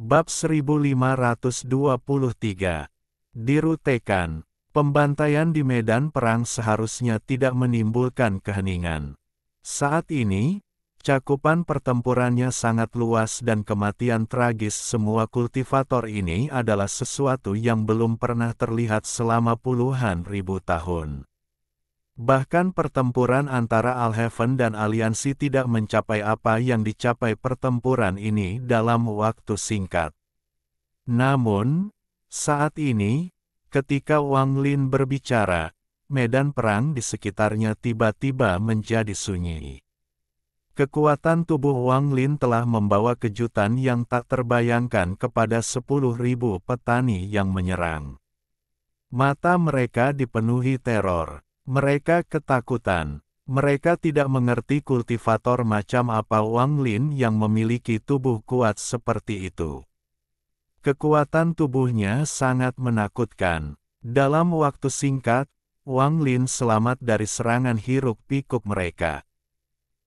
Bab 1523. Dirutekan, pembantaian di medan perang seharusnya tidak menimbulkan keheningan. Saat ini, cakupan pertempurannya sangat luas dan kematian tragis semua kultivator ini adalah sesuatu yang belum pernah terlihat selama puluhan ribu tahun. Bahkan pertempuran antara Alhaven dan aliansi tidak mencapai apa yang dicapai pertempuran ini dalam waktu singkat. Namun, saat ini, ketika Wang Lin berbicara, medan perang di sekitarnya tiba-tiba menjadi sunyi. Kekuatan tubuh Wang Lin telah membawa kejutan yang tak terbayangkan kepada 10.000 petani yang menyerang. Mata mereka dipenuhi teror. Mereka ketakutan. Mereka tidak mengerti kultivator macam apa Wang Lin yang memiliki tubuh kuat seperti itu. Kekuatan tubuhnya sangat menakutkan. Dalam waktu singkat, Wang Lin selamat dari serangan hiruk-pikuk mereka.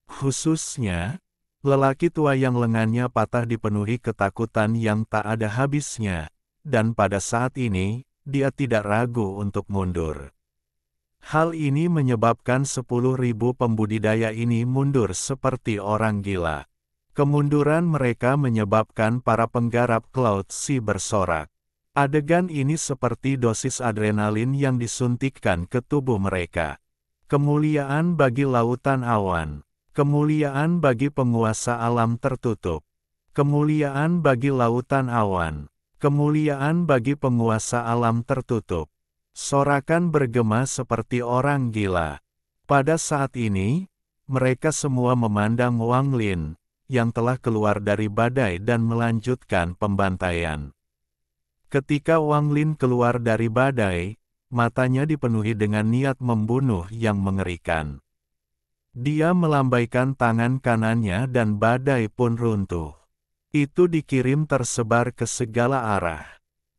Khususnya, lelaki tua yang lengannya patah dipenuhi ketakutan yang tak ada habisnya, dan pada saat ini, dia tidak ragu untuk mundur. Hal ini menyebabkan 10.000 pembudidaya ini mundur seperti orang gila. Kemunduran mereka menyebabkan para penggarap Cloud Sea bersorak. Adegan ini seperti dosis adrenalin yang disuntikkan ke tubuh mereka. Kemuliaan bagi lautan awan. Kemuliaan bagi penguasa alam tertutup. Kemuliaan bagi lautan awan. Kemuliaan bagi penguasa alam tertutup. Sorakan bergema seperti orang gila. Pada saat ini, mereka semua memandang Wang Lin, yang telah keluar dari badai dan melanjutkan pembantaian. Ketika Wang Lin keluar dari badai, matanya dipenuhi dengan niat membunuh yang mengerikan. Dia melambaikan tangan kanannya dan badai pun runtuh. Itu dikirim tersebar ke segala arah.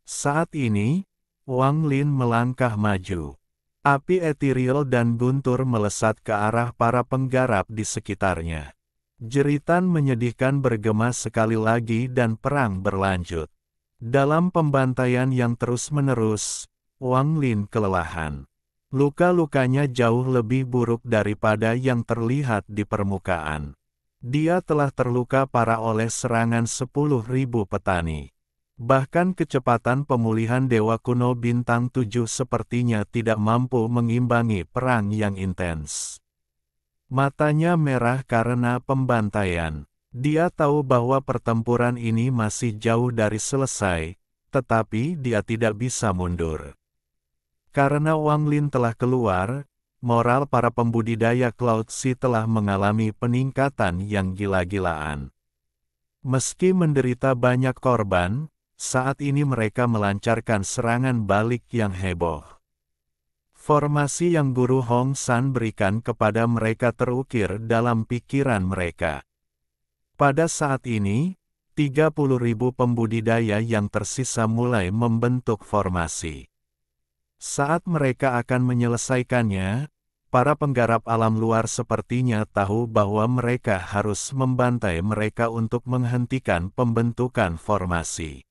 Saat ini, Wang Lin melangkah maju. Api etiril dan guntur melesat ke arah para penggarap di sekitarnya. Jeritan menyedihkan bergema sekali lagi dan perang berlanjut. Dalam pembantaian yang terus-menerus, Wang Lin kelelahan. Luka-lukanya jauh lebih buruk daripada yang terlihat di permukaan. Dia telah terluka parah oleh serangan 10.000 petani. Bahkan kecepatan pemulihan Dewa Kuno Bintang 7 sepertinya tidak mampu mengimbangi perang yang intens. Matanya merah karena pembantaian. Dia tahu bahwa pertempuran ini masih jauh dari selesai, tetapi dia tidak bisa mundur. Karena Wang Lin telah keluar, moral para pembudidaya Cloud Sea telah mengalami peningkatan yang gila-gilaan. Meski menderita banyak korban, saat ini mereka melancarkan serangan balik yang heboh. Formasi yang Guru Hong San berikan kepada mereka terukir dalam pikiran mereka. Pada saat ini, 30.000 pembudidaya yang tersisa mulai membentuk formasi. Saat mereka akan menyelesaikannya, para penggarap alam luar sepertinya tahu bahwa mereka harus membantai mereka untuk menghentikan pembentukan formasi.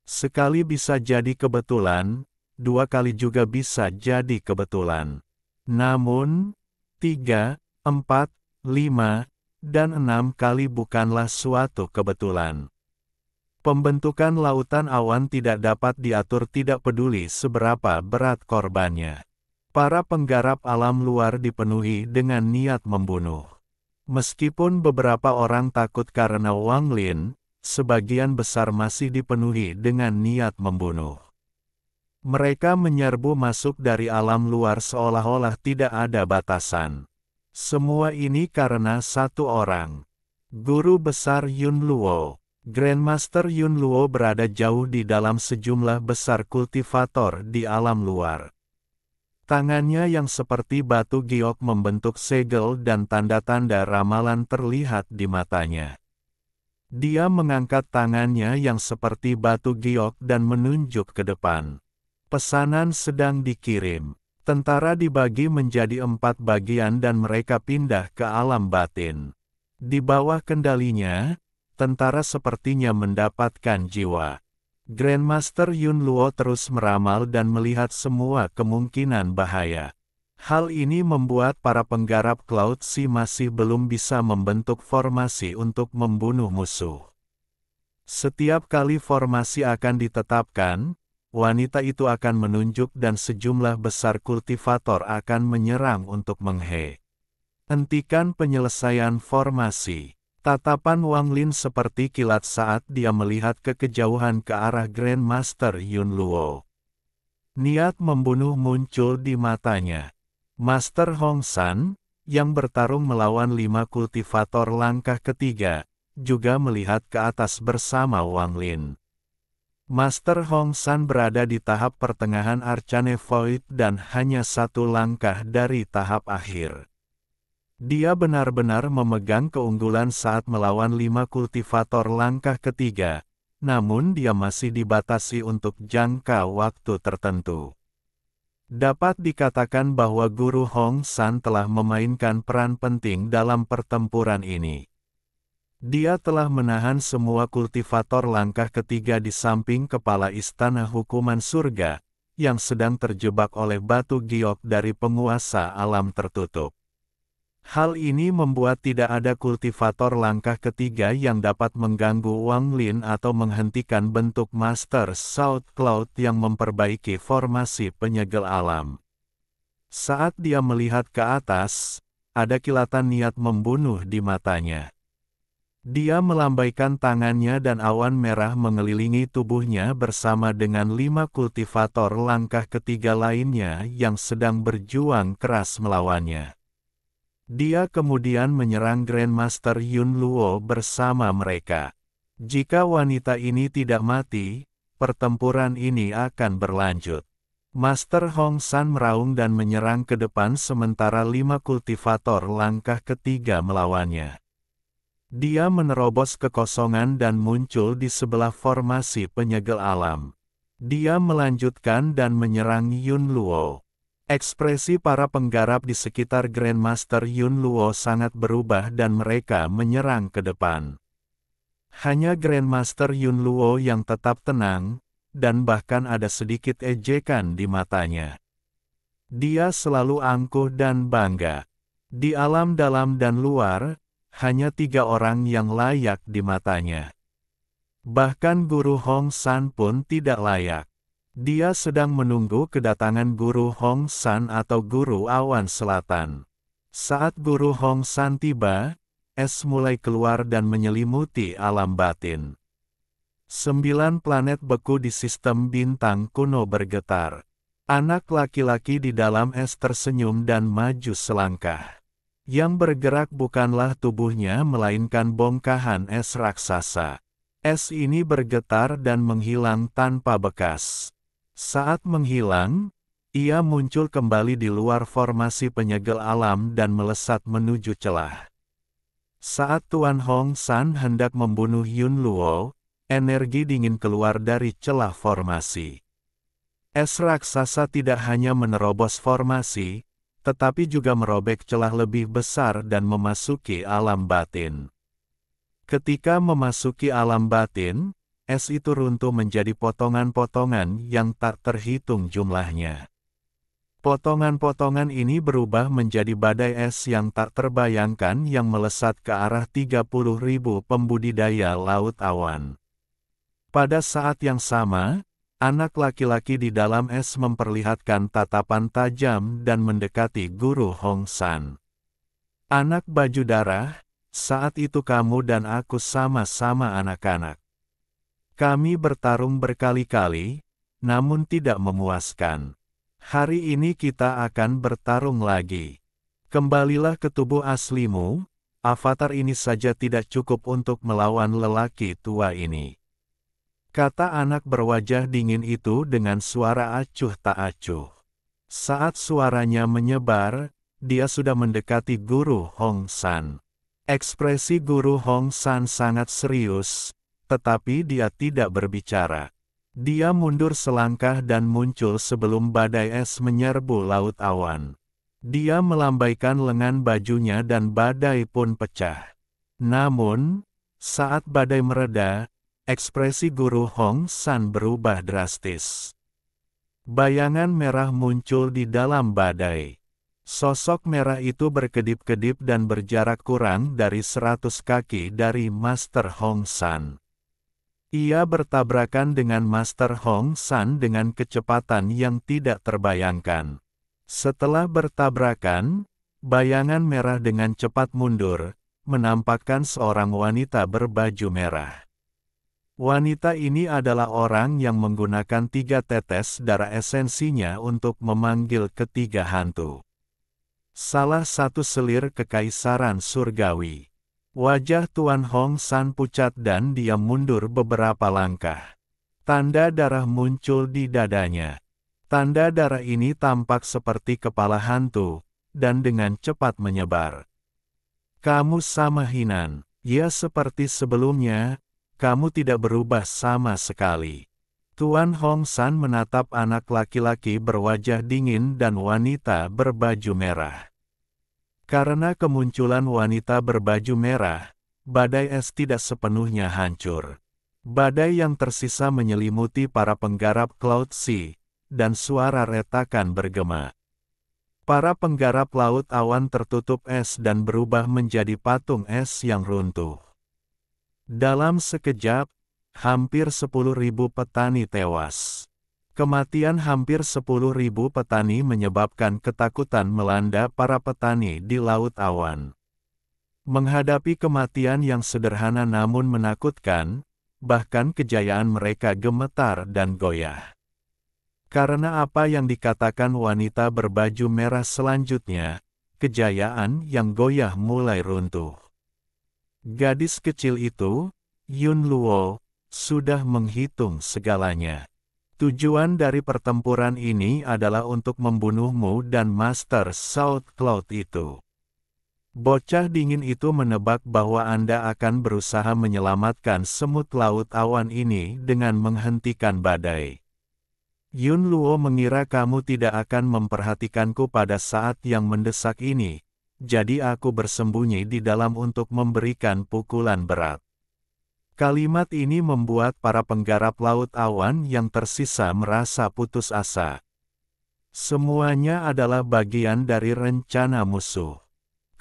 Sekali bisa jadi kebetulan, 2 kali juga bisa jadi kebetulan. Namun, 3, 4, 5, dan 6 kali bukanlah suatu kebetulan. Pembentukan lautan awan tidak dapat diatur tidak peduli seberapa berat korbannya. Para penggarap alam luar dipenuhi dengan niat membunuh. Meskipun beberapa orang takut karena Wang Lin, sebagian besar masih dipenuhi dengan niat membunuh. Mereka menyerbu masuk dari alam luar seolah-olah tidak ada batasan. Semua ini karena satu orang. Guru besar Yun Luo. Grandmaster Yun Luo berada jauh di dalam sejumlah besar kultivator di alam luar. Tangannya yang seperti batu giok membentuk segel dan tanda-tanda ramalan terlihat di matanya. Dia mengangkat tangannya yang seperti batu giok dan menunjuk ke depan. Pesanan sedang dikirim. Tentara dibagi menjadi 4 bagian dan mereka pindah ke alam batin. Di bawah kendalinya, tentara sepertinya mendapatkan jiwa. Grandmaster Yun Luo terus meramal dan melihat semua kemungkinan bahaya. Hal ini membuat para penggarap Cloud Sea masih belum bisa membentuk formasi untuk membunuh musuh. Setiap kali formasi akan ditetapkan, wanita itu akan menunjuk dan sejumlah besar kultivator akan menyerang untuk menghentikan penyelesaian formasi. Tatapan Wang Lin seperti kilat saat dia melihat ke kejauhan ke arah Grandmaster Yun Luo. Niat membunuh muncul di matanya. Master Hong San, yang bertarung melawan 5 kultivator langkah ketiga, juga melihat ke atas bersama Wang Lin. Master Hong San berada di tahap pertengahan Arcane Void dan hanya 1 langkah dari tahap akhir. Dia benar-benar memegang keunggulan saat melawan 5 kultivator langkah ketiga, namun dia masih dibatasi untuk jangka waktu tertentu. Dapat dikatakan bahwa Guru Hong San telah memainkan peran penting dalam pertempuran ini. Dia telah menahan semua kultivator langkah ketiga di samping kepala istana hukuman surga, yang sedang terjebak oleh batu giok dari penguasa alam tertutup. Hal ini membuat tidak ada kultivator langkah ketiga yang dapat mengganggu Wang Lin atau menghentikan bentuk Master South Cloud yang memperbaiki formasi penyegel alam. Saat dia melihat ke atas, ada kilatan niat membunuh di matanya. Dia melambaikan tangannya dan awan merah mengelilingi tubuhnya bersama dengan 5 kultivator langkah ketiga lainnya yang sedang berjuang keras melawannya. Dia kemudian menyerang Grandmaster Yun Luo bersama mereka. Jika wanita ini tidak mati, pertempuran ini akan berlanjut. Master Hong San meraung dan menyerang ke depan sementara 5 kultivator langkah ketiga melawannya. Dia menerobos kekosongan dan muncul di sebelah formasi penyegel alam. Dia melanjutkan dan menyerang Yun Luo. Ekspresi para penggarap di sekitar Grandmaster Yun Luo sangat berubah dan mereka menyerang ke depan. Hanya Grandmaster Yun Luo yang tetap tenang, dan bahkan ada sedikit ejekan di matanya. Dia selalu angkuh dan bangga. Di alam dalam dan luar, hanya 3 orang yang layak di matanya. Bahkan Guru Hong San pun tidak layak. Dia sedang menunggu kedatangan Guru Hong San atau Guru Awan Selatan. Saat Guru Hong San tiba, es mulai keluar dan menyelimuti alam batin. 9 planet beku di sistem bintang kuno bergetar. Anak laki-laki di dalam es tersenyum dan maju selangkah. Yang bergerak bukanlah tubuhnya melainkan bongkahan es raksasa. Es ini bergetar dan menghilang tanpa bekas. Saat menghilang, ia muncul kembali di luar formasi penyegel alam dan melesat menuju celah. Saat Tuan Hong San hendak membunuh Yun Luo, energi dingin keluar dari celah formasi. Es raksasa tidak hanya menerobos formasi, tetapi juga merobek celah lebih besar dan memasuki alam batin. Ketika memasuki alam batin, es itu runtuh menjadi potongan-potongan yang tak terhitung jumlahnya. Potongan-potongan ini berubah menjadi badai es yang tak terbayangkan yang melesat ke arah 30.000 pembudidaya laut awan. Pada saat yang sama, anak laki-laki di dalam es memperlihatkan tatapan tajam dan mendekati Guru Hong San. Anak baju darah, saat itu kamu dan aku sama-sama anak-anak. Kami bertarung berkali-kali, namun tidak memuaskan. Hari ini kita akan bertarung lagi. Kembalilah ke tubuh aslimu, avatar ini saja tidak cukup untuk melawan lelaki tua ini. Kata anak berwajah dingin itu dengan suara acuh tak acuh. Saat suaranya menyebar, dia sudah mendekati Guru Hong San. Ekspresi Guru Hong San sangat serius, tetapi dia tidak berbicara. Dia mundur selangkah dan muncul sebelum badai es menyerbu laut awan. Dia melambaikan lengan bajunya dan badai pun pecah. Namun, Saat badai mereda, ekspresi Guru Hong San berubah drastis. Bayangan merah muncul di dalam badai. Sosok merah itu berkedip-kedip dan berjarak kurang dari 100 kaki dari Master Hong San. Ia bertabrakan dengan Master Hong San dengan kecepatan yang tidak terbayangkan. Setelah bertabrakan, bayangan merah dengan cepat mundur, menampakkan seorang wanita berbaju merah. Wanita ini adalah orang yang menggunakan 3 tetes darah esensinya untuk memanggil ketiga hantu. Salah satu selir kekaisaran surgawi. Wajah Tuan Hong San pucat dan dia mundur beberapa langkah. Tanda darah muncul di dadanya. Tanda darah ini tampak seperti kepala hantu, dan dengan cepat menyebar. Kamu sama Hinan, ya seperti sebelumnya, kamu tidak berubah sama sekali. Tuan Hong San menatap anak laki-laki berwajah dingin dan wanita berbaju merah. Karena kemunculan wanita berbaju merah, badai es tidak sepenuhnya hancur. Badai yang tersisa menyelimuti para penggarap Cloud Sea, dan suara retakan bergema. Para penggarap laut awan tertutup es dan berubah menjadi patung es yang runtuh. Dalam sekejap, hampir 10.000 petani tewas. Kematian hampir 10.000 petani menyebabkan ketakutan melanda para petani di Laut Awan. Menghadapi kematian yang sederhana namun menakutkan, bahkan kejayaan mereka gemetar dan goyah. Karena apa yang dikatakan wanita berbaju merah selanjutnya, kejayaan yang goyah mulai runtuh. Gadis kecil itu, Yun Luo, sudah menghitung segalanya. Tujuan dari pertempuran ini adalah untuk membunuhmu dan Master South Cloud itu. Bocah dingin itu menebak bahwa Anda akan berusaha menyelamatkan semut laut awan ini dengan menghentikan badai. Yun Luo mengira kamu tidak akan memperhatikanku pada saat yang mendesak ini, jadi aku bersembunyi di dalam untuk memberikan pukulan berat. Kalimat ini membuat para penggarap laut awan yang tersisa merasa putus asa. Semuanya adalah bagian dari rencana musuh.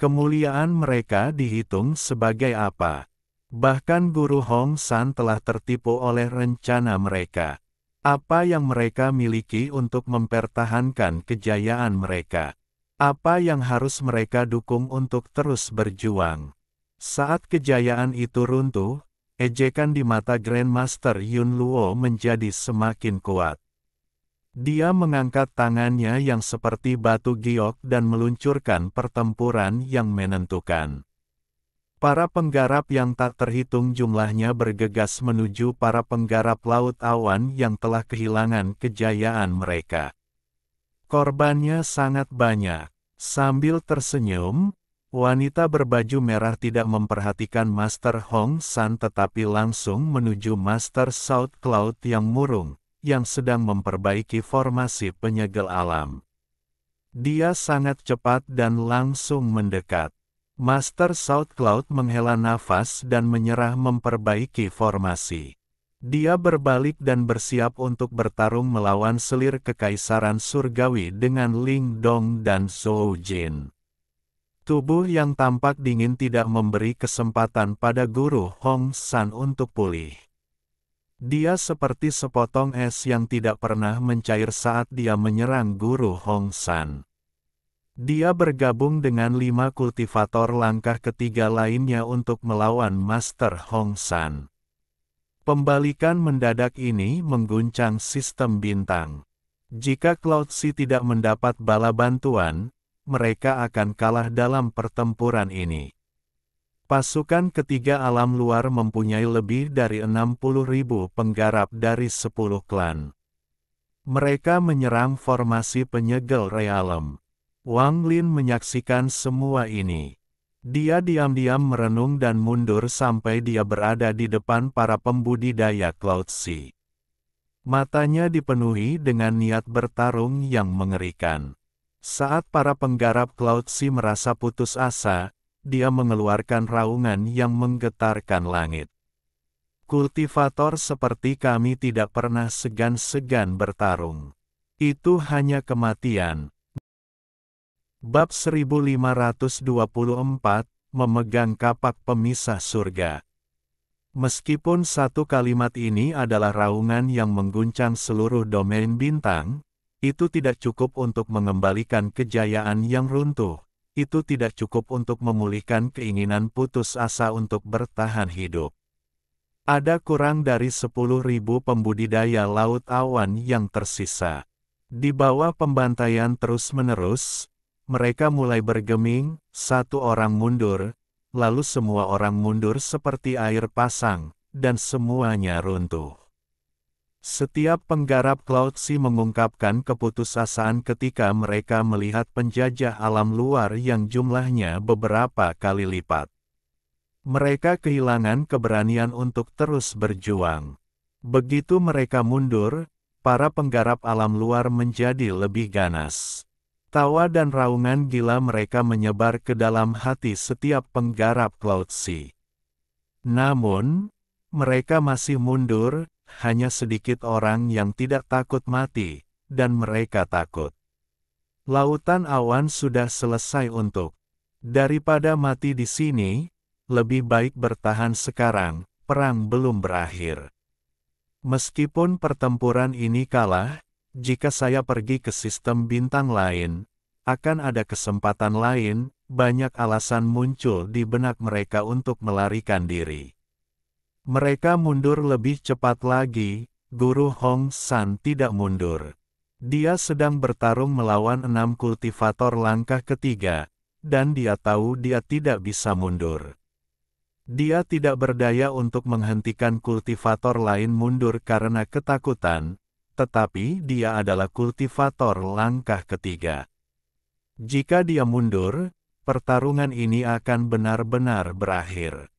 Kemuliaan mereka dihitung sebagai apa? Bahkan Guru Hong San telah tertipu oleh rencana mereka. Apa yang mereka miliki untuk mempertahankan kejayaan mereka? Apa yang harus mereka dukung untuk terus berjuang? Saat kejayaan itu runtuh, ejekan di mata Grandmaster Yun Luo menjadi semakin kuat. Dia mengangkat tangannya yang seperti batu giok dan meluncurkan pertempuran yang menentukan. Para penggarap yang tak terhitung jumlahnya bergegas menuju para penggarap laut awan yang telah kehilangan kejayaan mereka. Korbannya sangat banyak. Sambil tersenyum, wanita berbaju merah tidak memperhatikan Master Hong San tetapi langsung menuju Master South Cloud yang murung, yang sedang memperbaiki formasi penyegel alam. Dia sangat cepat dan langsung mendekat. Master South Cloud menghela nafas dan menyerah memperbaiki formasi. Dia berbalik dan bersiap untuk bertarung melawan selir kekaisaran surgawi dengan Ling Dong dan Zhou Jin. Tubuh yang tampak dingin tidak memberi kesempatan pada Guru Hong San untuk pulih. Dia seperti sepotong es yang tidak pernah mencair saat dia menyerang Guru Hong San. Dia bergabung dengan 5 kultivator langkah ketiga lainnya untuk melawan Master Hong San. Pembalikan mendadak ini mengguncang sistem bintang. Jika Cloud Sea tidak mendapat bala bantuan, mereka akan kalah dalam pertempuran ini. Pasukan ketiga alam luar mempunyai lebih dari 60.000 penggarap dari 10 klan. Mereka menyerang formasi penyegel realem. Wang Lin menyaksikan semua ini. Dia diam-diam merenung dan mundur sampai dia berada di depan para pembudidaya Cloud Sea. Matanya dipenuhi dengan niat bertarung yang mengerikan. Saat para penggarap Cloud Sea merasa putus asa, dia mengeluarkan raungan yang menggetarkan langit. Kultivator seperti kami tidak pernah segan-segan bertarung. Itu hanya kematian. Bab 1524, memegang kapak pemisah surga. Meskipun satu kalimat ini adalah raungan yang mengguncang seluruh domain bintang, itu tidak cukup untuk mengembalikan kejayaan yang runtuh. Itu tidak cukup untuk memulihkan keinginan putus asa untuk bertahan hidup. Ada kurang dari 10.000 pembudidaya laut awan yang tersisa. Di bawah pembantaian terus-menerus, mereka mulai bergeming, satu orang mundur, lalu semua orang mundur seperti air pasang, dan semuanya runtuh. Setiap penggarap Cloud Sea mengungkapkan keputusasaan ketika mereka melihat penjajah alam luar yang jumlahnya beberapa kali lipat. Mereka kehilangan keberanian untuk terus berjuang. Begitu mereka mundur, para penggarap alam luar menjadi lebih ganas. Tawa dan raungan gila mereka menyebar ke dalam hati setiap penggarap Cloud Sea. Namun, mereka masih mundur, hanya sedikit orang yang tidak takut mati, dan mereka takut. Lautan awan sudah selesai untuk. Daripada mati di sini, lebih baik bertahan sekarang, perang belum berakhir. Meskipun pertempuran ini kalah, jika saya pergi ke sistem bintang lain, akan ada kesempatan lain, banyak alasan muncul di benak mereka untuk melarikan diri. Mereka mundur lebih cepat lagi, Guru Hong San tidak mundur. Dia sedang bertarung melawan 6 kultivator langkah ketiga, dan dia tahu dia tidak bisa mundur. Dia tidak berdaya untuk menghentikan kultivator lain mundur karena ketakutan, tetapi dia adalah kultivator langkah ketiga. Jika dia mundur, pertarungan ini akan benar-benar berakhir.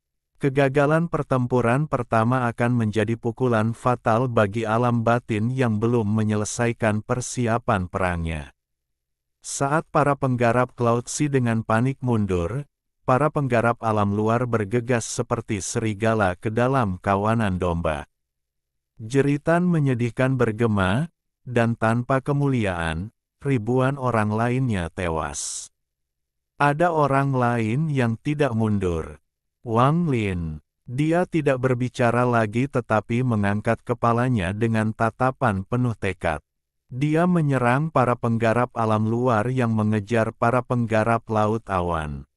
Kegagalan pertempuran pertama akan menjadi pukulan fatal bagi alam batin yang belum menyelesaikan persiapan perangnya. Saat para penggarap Cloud Sea dengan panik mundur, para penggarap alam luar bergegas seperti serigala ke dalam kawanan domba. Jeritan menyedihkan bergema, dan tanpa kemuliaan, ribuan orang lainnya tewas. Ada orang lain yang tidak mundur. Wang Lin. Dia tidak berbicara lagi tetapi mengangkat kepalanya dengan tatapan penuh tekad. Dia menyerang para penggarap alam luar yang mengejar para penggarap laut awan.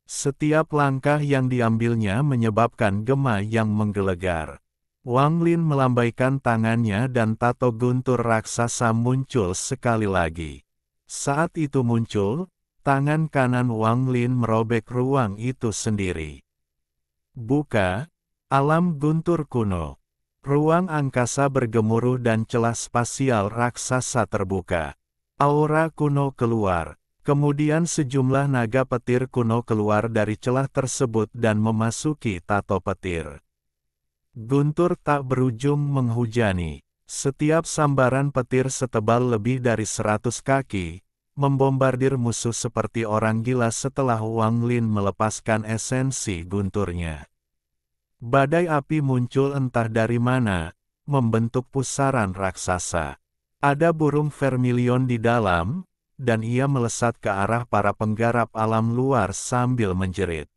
Setiap langkah yang diambilnya menyebabkan gema yang menggelegar. Wang Lin melambaikan tangannya dan tato guntur raksasa muncul sekali lagi. Saat itu muncul, tangan kanan Wang Lin merobek ruang itu sendiri. Buka, alam guntur kuno. Ruang angkasa bergemuruh dan celah spasial raksasa terbuka. Aura kuno keluar. Kemudian sejumlah naga petir kuno keluar dari celah tersebut dan memasuki tato petir. Guntur tak berujung menghujani. Setiap sambaran petir setebal lebih dari 100 kaki, membombardir musuh seperti orang gila setelah Wang Lin melepaskan esensi gunturnya. Badai api muncul entah dari mana, membentuk pusaran raksasa. Ada burung vermilion di dalam, dan ia melesat ke arah para penggarap alam luar sambil menjerit.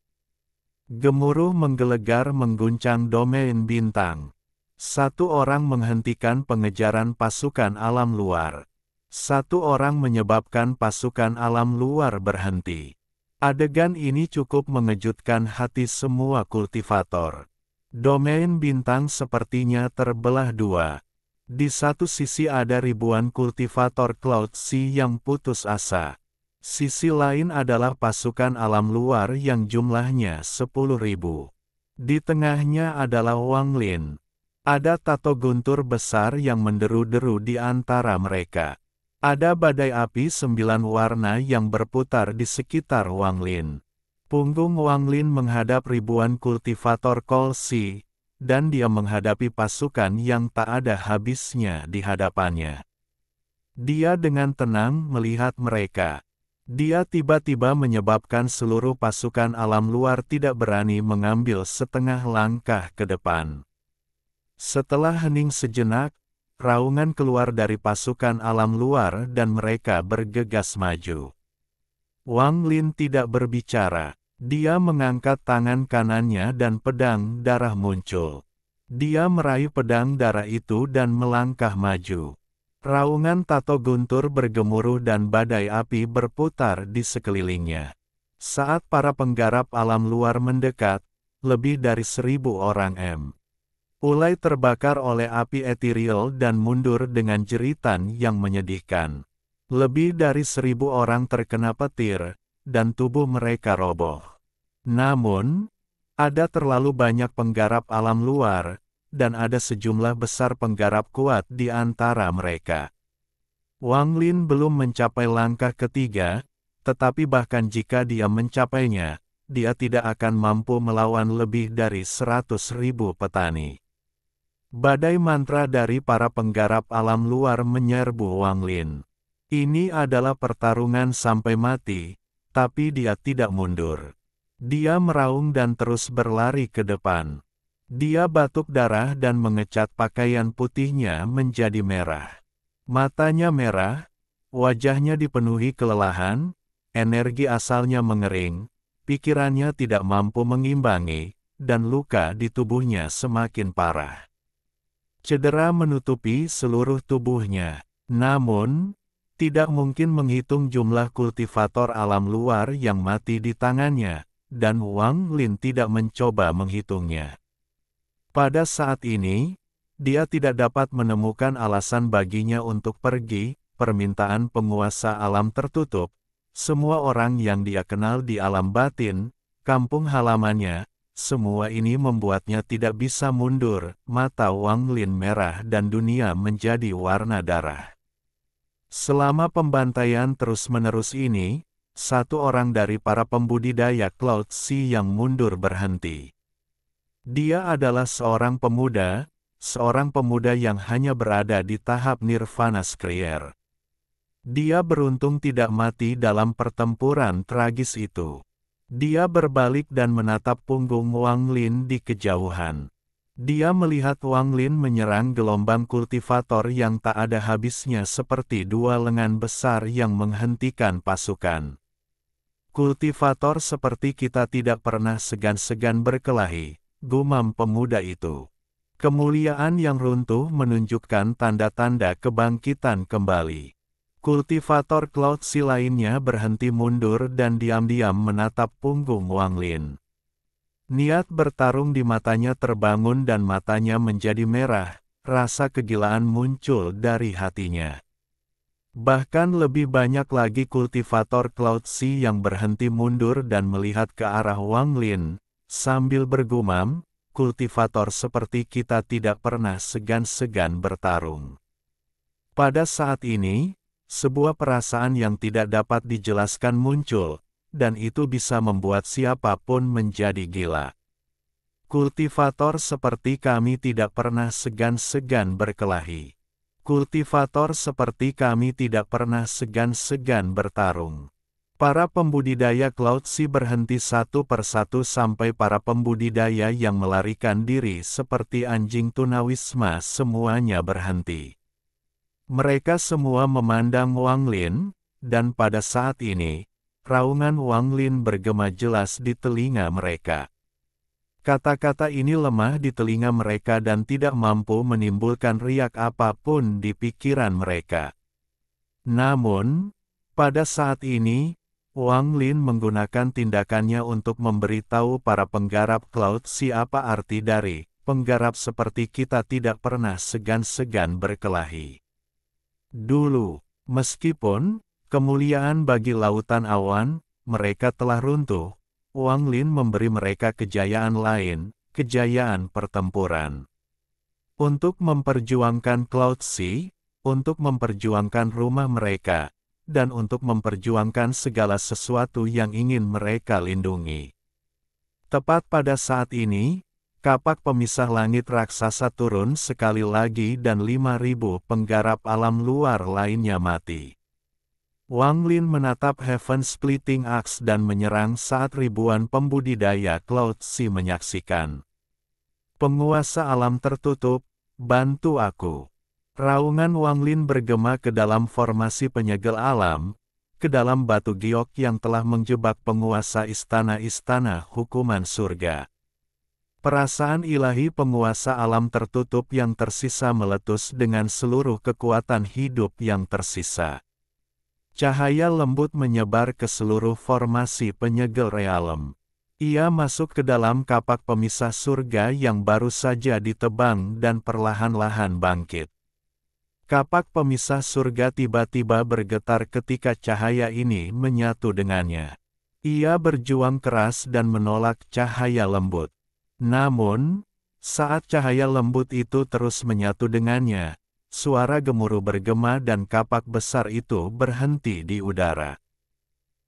Gemuruh menggelegar mengguncang domain bintang. Satu orang menghentikan pengejaran pasukan alam luar. Satu orang menyebabkan pasukan alam luar berhenti. Adegan ini cukup mengejutkan hati semua kultivator. Domain bintang sepertinya terbelah dua. Di satu sisi ada ribuan kultivator Cloud Sea yang putus asa. Sisi lain adalah pasukan alam luar yang jumlahnya 10.000. Di tengahnya adalah Wang Lin. Ada tato guntur besar yang menderu-deru di antara mereka. Ada badai api 9 warna yang berputar di sekitar Wang Lin. Punggung Wang Lin menghadap ribuan kultivator Cloud Sea, dan dia menghadapi pasukan yang tak ada habisnya di hadapannya. Dia dengan tenang melihat mereka. Dia tiba-tiba menyebabkan seluruh pasukan alam luar tidak berani mengambil setengah langkah ke depan. Setelah hening sejenak, raungan keluar dari pasukan alam luar dan mereka bergegas maju. Wang Lin tidak berbicara. Dia mengangkat tangan kanannya dan pedang darah muncul. Dia meraih pedang darah itu dan melangkah maju. Raungan tato guntur bergemuruh dan badai api berputar di sekelilingnya. Saat para penggarap alam luar mendekat, lebih dari 1.000 orang mulai terbakar oleh api etiril dan mundur dengan jeritan yang menyedihkan. Lebih dari 1.000 orang terkena petir, dan tubuh mereka roboh. Namun, ada terlalu banyak penggarap alam luar, dan ada sejumlah besar penggarap kuat di antara mereka. Wang Lin belum mencapai langkah ketiga, tetapi bahkan jika dia mencapainya, dia tidak akan mampu melawan lebih dari 100.000 petani. Badai mantra dari para penggarap alam luar menyerbu Wang Lin. Ini adalah pertarungan sampai mati, tapi dia tidak mundur. Dia meraung dan terus berlari ke depan. Dia batuk darah dan mengecat pakaian putihnya menjadi merah. Matanya merah, wajahnya dipenuhi kelelahan, energi asalnya mengering, pikirannya tidak mampu mengimbangi, dan luka di tubuhnya semakin parah. Cedera menutupi seluruh tubuhnya. Namun, tidak mungkin menghitung jumlah kultivator alam luar yang mati di tangannya, dan Wang Lin tidak mencoba menghitungnya. Pada saat ini, dia tidak dapat menemukan alasan baginya untuk pergi. Permintaan penguasa alam tertutup. Semua orang yang dia kenal di alam batin, kampung halamannya, semua ini membuatnya tidak bisa mundur. Mata Wang Lin merah dan dunia menjadi warna darah. Selama pembantaian terus-menerus ini, satu orang dari para pembudidaya Cloud Sea yang mundur berhenti. Dia adalah seorang pemuda yang hanya berada di tahap nirvana skrier. Dia beruntung tidak mati dalam pertempuran tragis itu. Dia berbalik dan menatap punggung Wang Lin di kejauhan. Dia melihat Wang Lin menyerang gelombang kultivator yang tak ada habisnya seperti dua lengan besar yang menghentikan pasukan. Kultivator seperti kita tidak pernah segan-segan berkelahi, gumam pemuda itu. Kemuliaan yang runtuh menunjukkan tanda-tanda kebangkitan kembali. Kultivator Cloud Sea lainnya berhenti mundur dan diam-diam menatap punggung Wang Lin. Niat bertarung di matanya terbangun dan matanya menjadi merah, rasa kegilaan muncul dari hatinya. Bahkan lebih banyak lagi kultivator Cloud Sea yang berhenti mundur dan melihat ke arah Wang Lin, sambil bergumam, kultivator seperti kita tidak pernah segan-segan bertarung. Pada saat ini, sebuah perasaan yang tidak dapat dijelaskan muncul, dan itu bisa membuat siapapun menjadi gila. Kultivator seperti kami tidak pernah segan-segan berkelahi. Kultivator seperti kami tidak pernah segan-segan bertarung. Para pembudidaya Cloud Sea berhenti satu persatu sampai para pembudidaya yang melarikan diri seperti anjing tunawisma semuanya berhenti. Mereka semua memandang Wang Lin, dan pada saat ini, raungan Wang Lin bergema jelas di telinga mereka. Kata-kata ini lemah di telinga mereka dan tidak mampu menimbulkan riak apapun di pikiran mereka. Namun, pada saat ini, Wang Lin menggunakan tindakannya untuk memberitahu para penggarap Cloud Sea apa arti dari, penggarap seperti kita tidak pernah segan-segan berkelahi. Dulu, meskipun, kemuliaan bagi lautan awan, mereka telah runtuh, Wang Lin memberi mereka kejayaan lain, kejayaan pertempuran. Untuk memperjuangkan Cloud Sea, untuk memperjuangkan rumah mereka, dan untuk memperjuangkan segala sesuatu yang ingin mereka lindungi. Tepat pada saat ini, kapak pemisah langit raksasa turun sekali lagi dan 5.000 penggarap alam luar lainnya mati. Wang Lin menatap Heaven Splitting Axe dan menyerang saat ribuan pembudidaya Cloud Sea menyaksikan. Penguasa alam tertutup, bantu aku. Raungan Wang Lin bergema ke dalam formasi penyegel alam, ke dalam batu giok yang telah menjebak penguasa istana-istana hukuman surga. Perasaan ilahi penguasa alam tertutup yang tersisa meletus dengan seluruh kekuatan hidup yang tersisa. Cahaya lembut menyebar ke seluruh formasi penyegel realem. Ia masuk ke dalam kapak pemisah surga yang baru saja ditebang dan perlahan-lahan bangkit. Kapak pemisah surga tiba-tiba bergetar ketika cahaya ini menyatu dengannya. Ia berjuang keras dan menolak cahaya lembut. Namun, saat cahaya lembut itu terus menyatu dengannya, suara gemuruh bergema dan kapak besar itu berhenti di udara.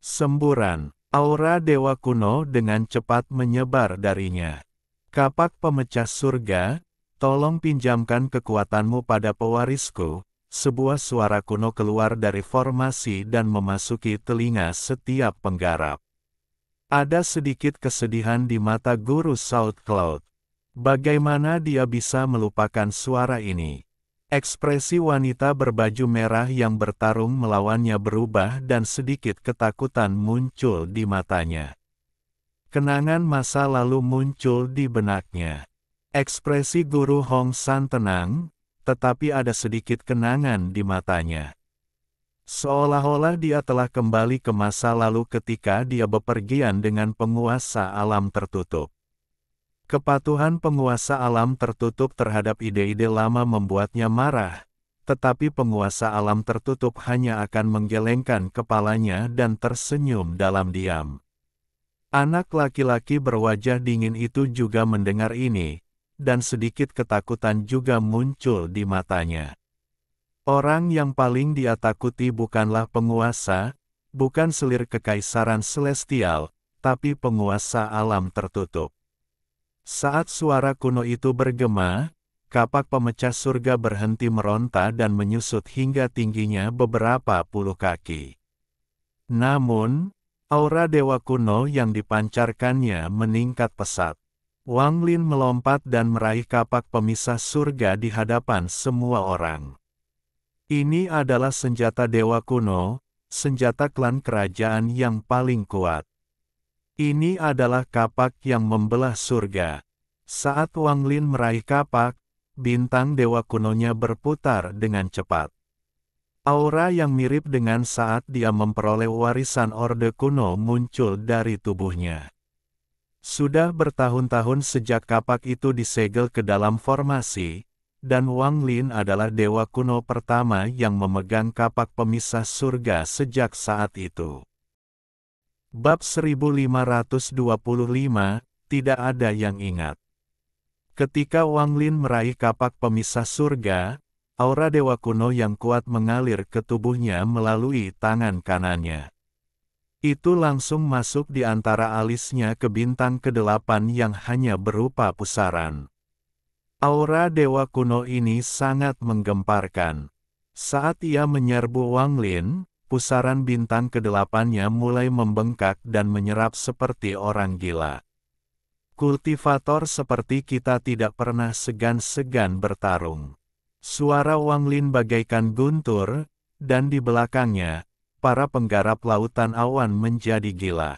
Semburan, aura dewa kuno dengan cepat menyebar darinya. Kapak pemecah surga, tolong pinjamkan kekuatanmu pada pewarisku. Sebuah suara kuno keluar dari formasi dan memasuki telinga setiap penggarap. Ada sedikit kesedihan di mata Guru South Cloud. Bagaimana dia bisa melupakan suara ini? Ekspresi wanita berbaju merah yang bertarung melawannya berubah dan sedikit ketakutan muncul di matanya. Kenangan masa lalu muncul di benaknya. Ekspresi Guru Hong San tenang, tetapi ada sedikit kenangan di matanya. Seolah-olah dia telah kembali ke masa lalu ketika dia bepergian dengan penguasa alam tertutup. Kepatuhan penguasa alam tertutup terhadap ide-ide lama membuatnya marah, tetapi penguasa alam tertutup hanya akan menggelengkan kepalanya dan tersenyum dalam diam. Anak laki-laki berwajah dingin itu juga mendengar ini, dan sedikit ketakutan juga muncul di matanya. Orang yang paling dia takuti bukanlah penguasa, bukan selir kekaisaran celestial, tapi penguasa alam tertutup. Saat suara kuno itu bergema, kapak pemecah surga berhenti meronta dan menyusut hingga tingginya beberapa puluh kaki. Namun, aura dewa kuno yang dipancarkannya meningkat pesat. Wang Lin melompat dan meraih kapak pemisah surga di hadapan semua orang. Ini adalah senjata dewa kuno, senjata klan kerajaan yang paling kuat. Ini adalah kapak yang membelah surga. Saat Wang Lin meraih kapak, bintang dewa kunonya berputar dengan cepat. Aura yang mirip dengan saat dia memperoleh warisan Orde Kuno muncul dari tubuhnya. Sudah bertahun-tahun sejak kapak itu disegel ke dalam formasi, dan Wang Lin adalah dewa kuno pertama yang memegang kapak pemisah surga sejak saat itu. Bab 1525, tidak ada yang ingat. Ketika Wang Lin meraih kapak pemisah surga, aura dewa kuno yang kuat mengalir ke tubuhnya melalui tangan kanannya. Itu langsung masuk di antara alisnya ke bintang ke-8 yang hanya berupa pusaran. Aura dewa kuno ini sangat menggemparkan. Saat ia menyerbu Wang Lin, pusaran bintang ke-8-nya mulai membengkak dan menyerap seperti orang gila. Kultivator seperti kita tidak pernah segan-segan bertarung. Suara Wang Lin bagaikan guntur, dan di belakangnya, para penggarap lautan awan menjadi gila.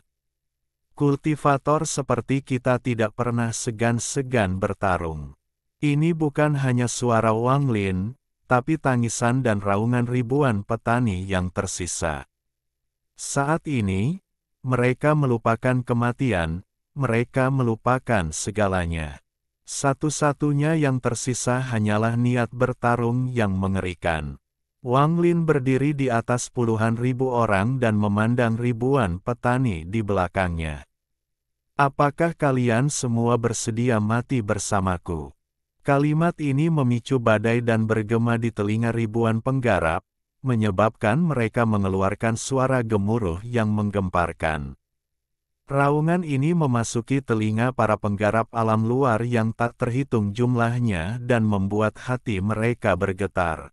Kultivator seperti kita tidak pernah segan-segan bertarung. Ini bukan hanya suara Wang Lin, tapi tangisan dan raungan ribuan petani yang tersisa. Saat ini, mereka melupakan kematian, mereka melupakan segalanya. Satu-satunya yang tersisa hanyalah niat bertarung yang mengerikan. Wang Lin berdiri di atas puluhan ribu orang dan memandang ribuan petani di belakangnya. Apakah kalian semua bersedia mati bersamaku? Kalimat ini memicu badai dan bergema di telinga ribuan penggarap, menyebabkan mereka mengeluarkan suara gemuruh yang menggemparkan. Raungan ini memasuki telinga para penggarap alam luar yang tak terhitung jumlahnya dan membuat hati mereka bergetar.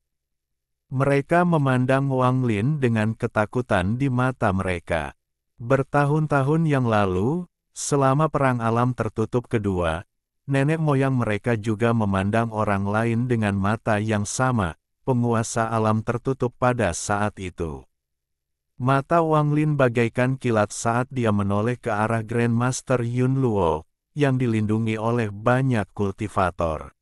Mereka memandang Wang Lin dengan ketakutan di mata mereka. Bertahun-tahun yang lalu, selama Perang Alam Tertutup kedua, nenek moyang mereka juga memandang orang lain dengan mata yang sama, penguasa alam tertutup pada saat itu. Mata Wang Lin bagaikan kilat saat dia menoleh ke arah Grandmaster Yun Luo, yang dilindungi oleh banyak kultivator.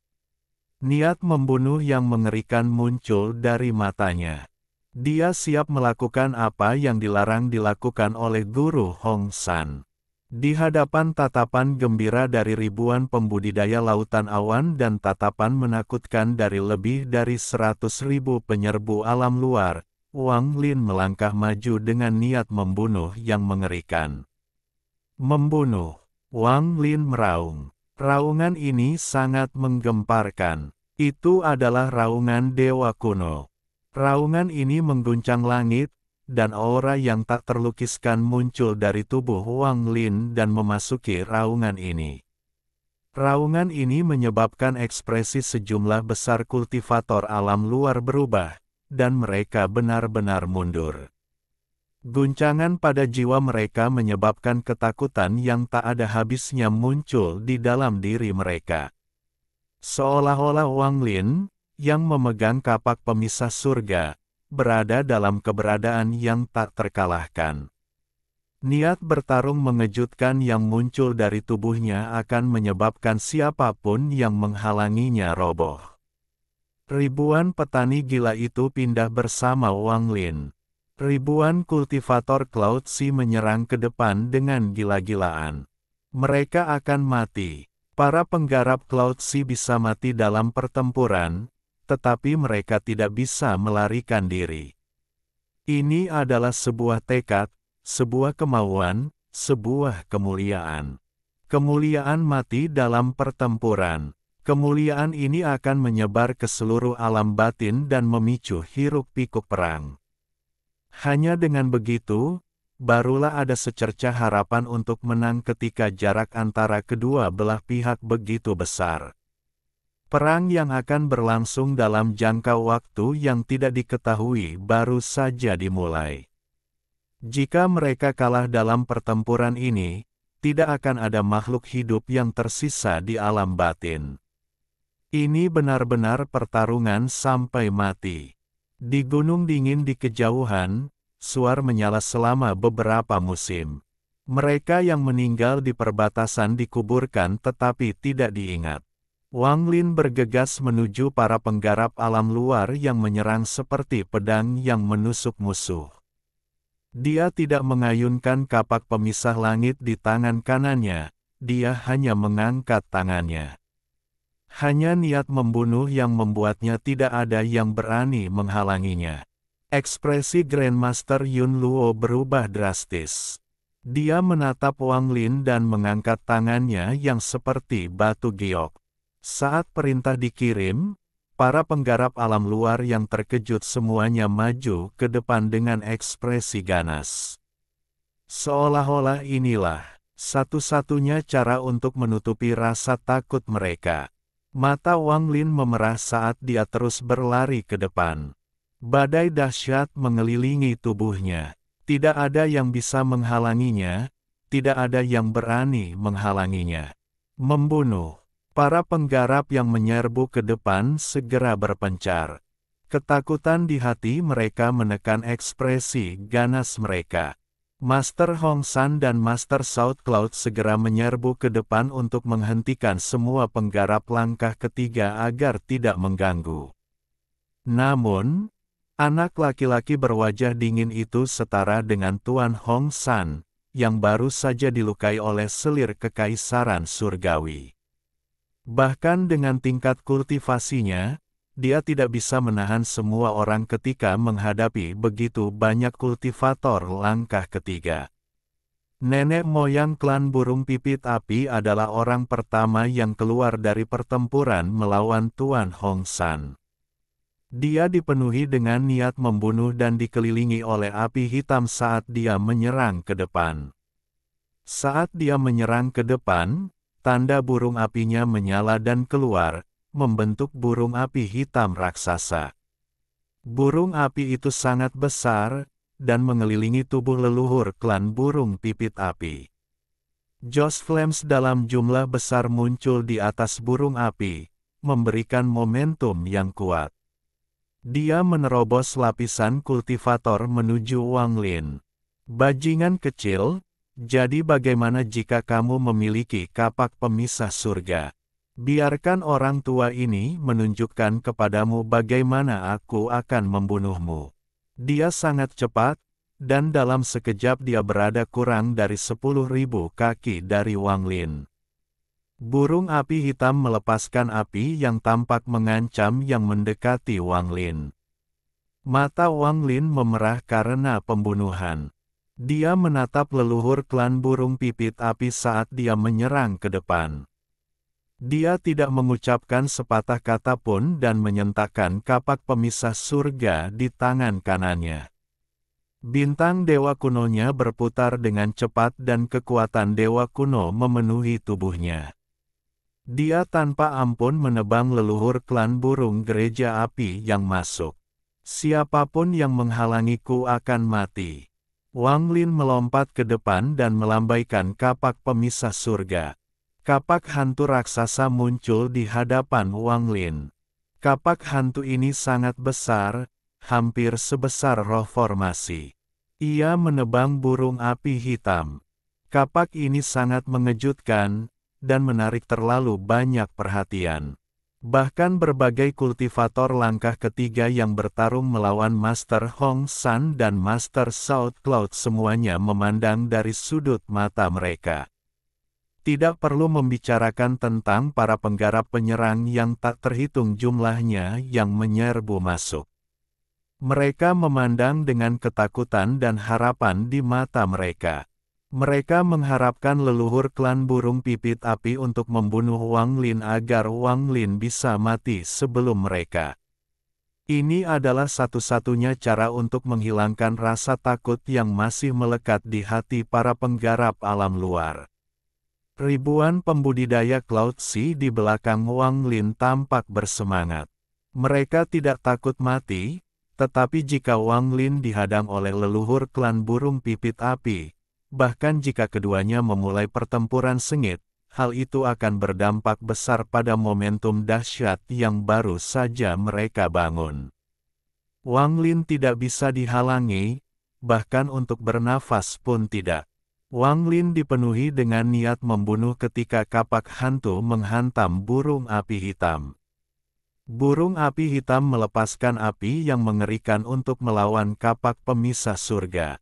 Niat membunuh yang mengerikan muncul dari matanya. Dia siap melakukan apa yang dilarang dilakukan oleh Guru Hong San. Di hadapan tatapan gembira dari ribuan pembudidaya lautan awan dan tatapan menakutkan dari lebih dari 100.000 penyerbu alam luar, Wang Lin melangkah maju dengan niat membunuh yang mengerikan. Membunuh. Wang Lin meraung. Raungan ini sangat menggemparkan. Itu adalah raungan dewa kuno. Raungan ini mengguncang langit, dan aura yang tak terlukiskan muncul dari tubuh Wang Lin dan memasuki raungan ini. Raungan ini menyebabkan ekspresi sejumlah besar kultivator alam luar berubah, dan mereka benar-benar mundur. Guncangan pada jiwa mereka menyebabkan ketakutan yang tak ada habisnya muncul di dalam diri mereka. Seolah-olah Wang Lin, yang memegang kapak pemisah surga, berada dalam keberadaan yang tak terkalahkan. Niat bertarung mengejutkan yang muncul dari tubuhnya akan menyebabkan siapapun yang menghalanginya roboh. Ribuan petani gila itu pindah bersama Wang Lin. Ribuan kultivator Cloud Sea menyerang ke depan dengan gila-gilaan. Mereka akan mati. Para penggarap Cloud Sea bisa mati dalam pertempuran, tetapi mereka tidak bisa melarikan diri. Ini adalah sebuah tekad, sebuah kemauan, sebuah kemuliaan. Kemuliaan mati dalam pertempuran. Kemuliaan ini akan menyebar ke seluruh alam batin dan memicu hiruk-pikuk perang. Hanya dengan begitu, barulah ada secercah harapan untuk menang ketika jarak antara kedua belah pihak begitu besar. Perang yang akan berlangsung dalam jangka waktu yang tidak diketahui baru saja dimulai. Jika mereka kalah dalam pertempuran ini, tidak akan ada makhluk hidup yang tersisa di alam batin. Ini benar-benar pertarungan sampai mati. Di gunung dingin di kejauhan, suar menyala selama beberapa musim. Mereka yang meninggal di perbatasan dikuburkan tetapi tidak diingat. Wang Lin bergegas menuju para penggarap alam luar yang menyerang seperti pedang yang menusuk musuh. Dia tidak mengayunkan kapak pemisah langit di tangan kanannya, dia hanya mengangkat tangannya. Hanya niat membunuh yang membuatnya tidak ada yang berani menghalanginya. Ekspresi Grandmaster Yun Luo berubah drastis. Dia menatap Wang Lin dan mengangkat tangannya yang seperti batu giok. Saat perintah dikirim, para penggarap alam luar yang terkejut semuanya maju ke depan dengan ekspresi ganas. Seolah-olah inilah satu-satunya cara untuk menutupi rasa takut mereka. Mata Wang Lin memerah saat dia terus berlari ke depan. Badai dahsyat mengelilingi tubuhnya. Tidak ada yang bisa menghalanginya, tidak ada yang berani menghalanginya. Membunuh. Para penggarap yang menyerbu ke depan segera berpencar. Ketakutan di hati mereka menekan ekspresi ganas mereka. Master Hong San dan Master South Cloud segera menyerbu ke depan untuk menghentikan semua penggarap langkah ketiga agar tidak mengganggu. Namun, anak laki-laki berwajah dingin itu setara dengan Tuan Hong San, yang baru saja dilukai oleh selir kekaisaran surgawi. Bahkan dengan tingkat kultivasinya, dia tidak bisa menahan semua orang ketika menghadapi begitu banyak kultivator langkah ketiga. Nenek moyang klan burung pipit api adalah orang pertama yang keluar dari pertempuran melawan Tuan Hong San. Dia dipenuhi dengan niat membunuh dan dikelilingi oleh api hitam saat dia menyerang ke depan. Saat dia menyerang ke depan, tanda burung apinya menyala dan keluar, membentuk burung api hitam raksasa. Burung api itu sangat besar, dan mengelilingi tubuh leluhur klan burung pipit api. Joss Flames dalam jumlah besar muncul di atas burung api, memberikan momentum yang kuat. Dia menerobos lapisan kultivator menuju Wang Lin. Bajingan kecil, jadi bagaimana jika kamu memiliki kapak pemisah surga? Biarkan orang tua ini menunjukkan kepadamu bagaimana aku akan membunuhmu. Dia sangat cepat, dan dalam sekejap dia berada kurang dari 10.000 kaki dari Wang Lin. Burung api hitam melepaskan api yang tampak mengancam yang mendekati Wang Lin. Mata Wang Lin memerah karena pembunuhan. Dia menatap leluhur klan burung pipit api saat dia menyerang ke depan. Dia tidak mengucapkan sepatah kata pun dan menyentakkan kapak pemisah surga di tangan kanannya. Bintang dewa kunonya berputar dengan cepat dan kekuatan dewa kuno memenuhi tubuhnya. Dia tanpa ampun menebang leluhur klan burung gereja api yang masuk. Siapapun yang menghalangiku akan mati. Wang Lin melompat ke depan dan melambaikan kapak pemisah surga. Kapak hantu raksasa muncul di hadapan Wang Lin. Kapak hantu ini sangat besar, hampir sebesar roh formasi. Ia menebang burung api hitam. Kapak ini sangat mengejutkan, dan menarik terlalu banyak perhatian. Bahkan berbagai kultivator langkah ketiga yang bertarung melawan Master Hong San dan Master South Cloud semuanya memandang dari sudut mata mereka. Tidak perlu membicarakan tentang para penggarap penyerang yang tak terhitung jumlahnya yang menyerbu masuk. Mereka memandang dengan ketakutan dan harapan di mata mereka. Mereka mengharapkan leluhur klan burung pipit api untuk membunuh Wang Lin agar Wang Lin bisa mati sebelum mereka. Ini adalah satu-satunya cara untuk menghilangkan rasa takut yang masih melekat di hati para penggarap alam luar. Ribuan pembudidaya Cloud Sea di belakang Wang Lin tampak bersemangat. Mereka tidak takut mati, tetapi jika Wang Lin dihadang oleh leluhur klan burung pipit api, bahkan jika keduanya memulai pertempuran sengit, hal itu akan berdampak besar pada momentum dahsyat yang baru saja mereka bangun. Wang Lin tidak bisa dihalangi, bahkan untuk bernafas pun tidak. Wang Lin dipenuhi dengan niat membunuh ketika kapak hantu menghantam burung api hitam. Burung api hitam melepaskan api yang mengerikan untuk melawan kapak pemisah surga.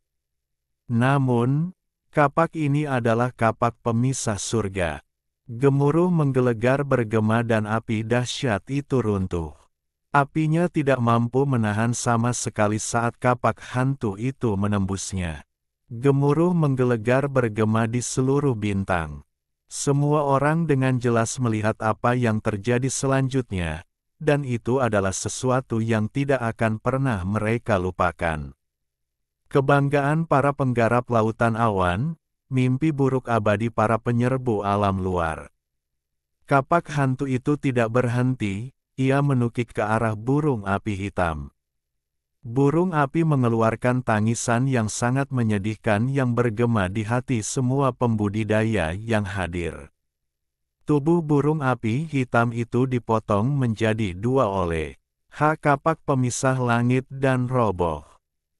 Namun, kapak ini adalah kapak pemisah surga. Gemuruh menggelegar bergema dan api dahsyat itu runtuh. Apinya tidak mampu menahan sama sekali saat kapak hantu itu menembusnya. Gemuruh menggelegar bergema di seluruh bintang. Semua orang dengan jelas melihat apa yang terjadi selanjutnya, dan itu adalah sesuatu yang tidak akan pernah mereka lupakan. Kebanggaan para penggarap lautan awan, mimpi buruk abadi para penyerbu alam luar. Kapak hantu itu tidak berhenti, ia menukik ke arah burung api hitam. Burung api mengeluarkan tangisan yang sangat menyedihkan yang bergema di hati semua pembudidaya yang hadir. Tubuh burung api hitam itu dipotong menjadi dua oleh kapak pemisah langit dan roboh.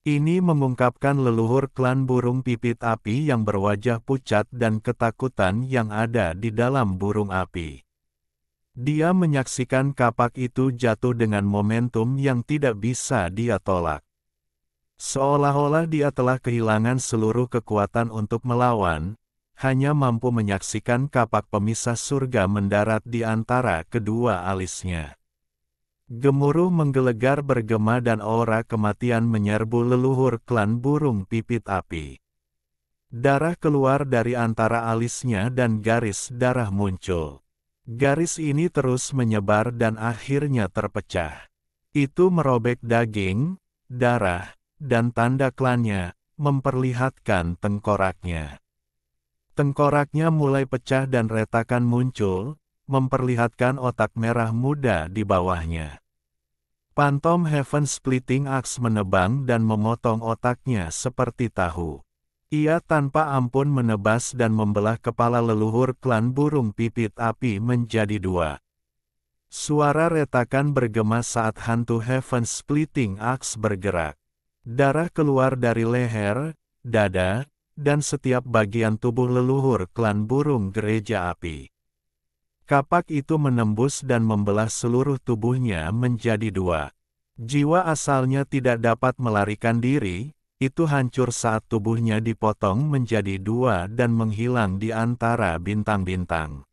Ini mengungkapkan leluhur klan burung pipit api yang berwajah pucat dan ketakutan yang ada di dalam burung api. Dia menyaksikan kapak itu jatuh dengan momentum yang tidak bisa dia tolak. Seolah-olah dia telah kehilangan seluruh kekuatan untuk melawan, hanya mampu menyaksikan kapak pemisah surga mendarat di antara kedua alisnya. Gemuruh menggelegar bergema dan aura kematian menyerbu leluhur klan burung pipit api. Darah keluar dari antara alisnya dan garis darah muncul. Garis ini terus menyebar dan akhirnya terpecah. Itu merobek daging, darah, dan tanda klannya, memperlihatkan tengkoraknya. Tengkoraknya mulai pecah dan retakan muncul, memperlihatkan otak merah muda di bawahnya. Phantom Heaven Splitting Axe menebang dan memotong otaknya seperti tahu. Ia tanpa ampun menebas dan membelah kepala leluhur klan burung pipit api menjadi dua. Suara retakan bergema saat hantu Heaven Splitting Axe bergerak. Darah keluar dari leher, dada, dan setiap bagian tubuh leluhur klan burung gereja api. Kapak itu menembus dan membelah seluruh tubuhnya menjadi dua. Jiwa asalnya tidak dapat melarikan diri, itu hancur saat tubuhnya dipotong menjadi dua dan menghilang di antara bintang-bintang.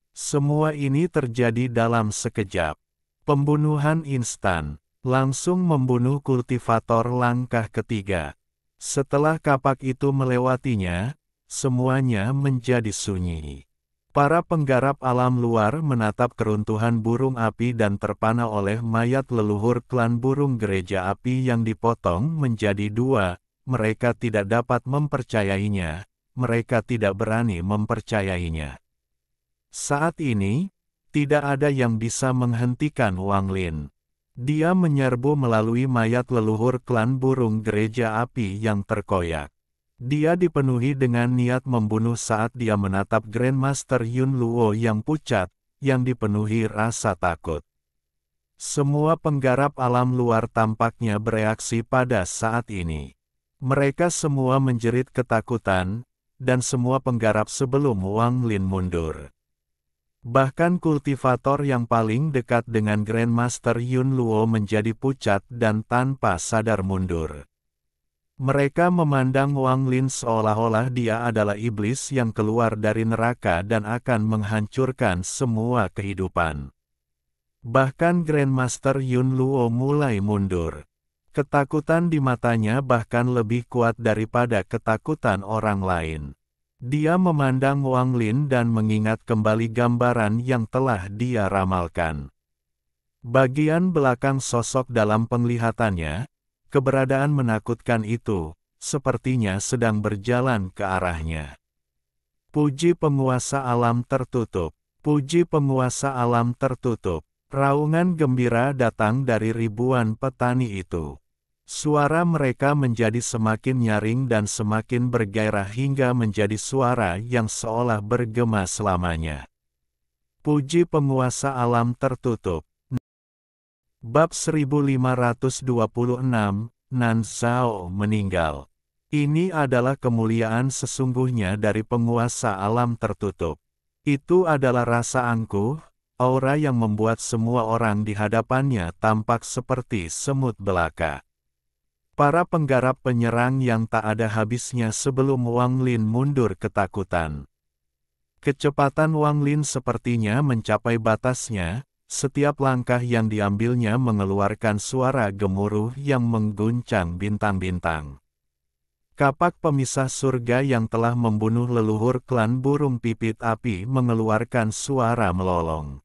Semua ini terjadi dalam sekejap. Pembunuhan instan, langsung membunuh kultivator langkah ketiga. Setelah kapak itu melewatinya, semuanya menjadi sunyi. Para penggarap alam luar menatap keruntuhan burung api dan terpana oleh mayat leluhur klan burung gereja api yang dipotong menjadi dua. Mereka tidak dapat mempercayainya, mereka tidak berani mempercayainya. Saat ini, tidak ada yang bisa menghentikan Wang Lin. Dia menyerbu melalui mayat leluhur klan burung gereja api yang terkoyak. Dia dipenuhi dengan niat membunuh saat dia menatap Grandmaster Yun Luo yang pucat, yang dipenuhi rasa takut. Semua penggarap alam luar tampaknya bereaksi pada saat ini. Mereka semua menjerit ketakutan, dan semua penggarap sebelum Wang Lin mundur. Bahkan kultivator yang paling dekat dengan Grandmaster Yun Luo menjadi pucat dan tanpa sadar mundur. Mereka memandang Wang Lin seolah-olah dia adalah iblis yang keluar dari neraka dan akan menghancurkan semua kehidupan. Bahkan Grandmaster Yun Luo mulai mundur. Ketakutan di matanya bahkan lebih kuat daripada ketakutan orang lain. Dia memandang Wang Lin dan mengingat kembali gambaran yang telah dia ramalkan. Bagian belakang sosok dalam penglihatannya, keberadaan menakutkan itu, sepertinya sedang berjalan ke arahnya. Puji penguasa alam tertutup, puji penguasa alam tertutup. Raungan gembira datang dari ribuan petani itu. Suara mereka menjadi semakin nyaring dan semakin bergairah hingga menjadi suara yang seolah bergema selamanya. Puji penguasa alam tertutup. Bab 1526, Nan Zhao meninggal. Ini adalah kemuliaan sesungguhnya dari penguasa alam tertutup. Itu adalah rasa angkuh, aura yang membuat semua orang di hadapannya tampak seperti semut belaka. Para penggarap penyerang yang tak ada habisnya sebelum Wang Lin mundur ketakutan. Kecepatan Wang Lin sepertinya mencapai batasnya. Setiap langkah yang diambilnya mengeluarkan suara gemuruh yang mengguncang bintang-bintang. Kapak pemisah surga yang telah membunuh leluhur klan burung pipit api mengeluarkan suara melolong.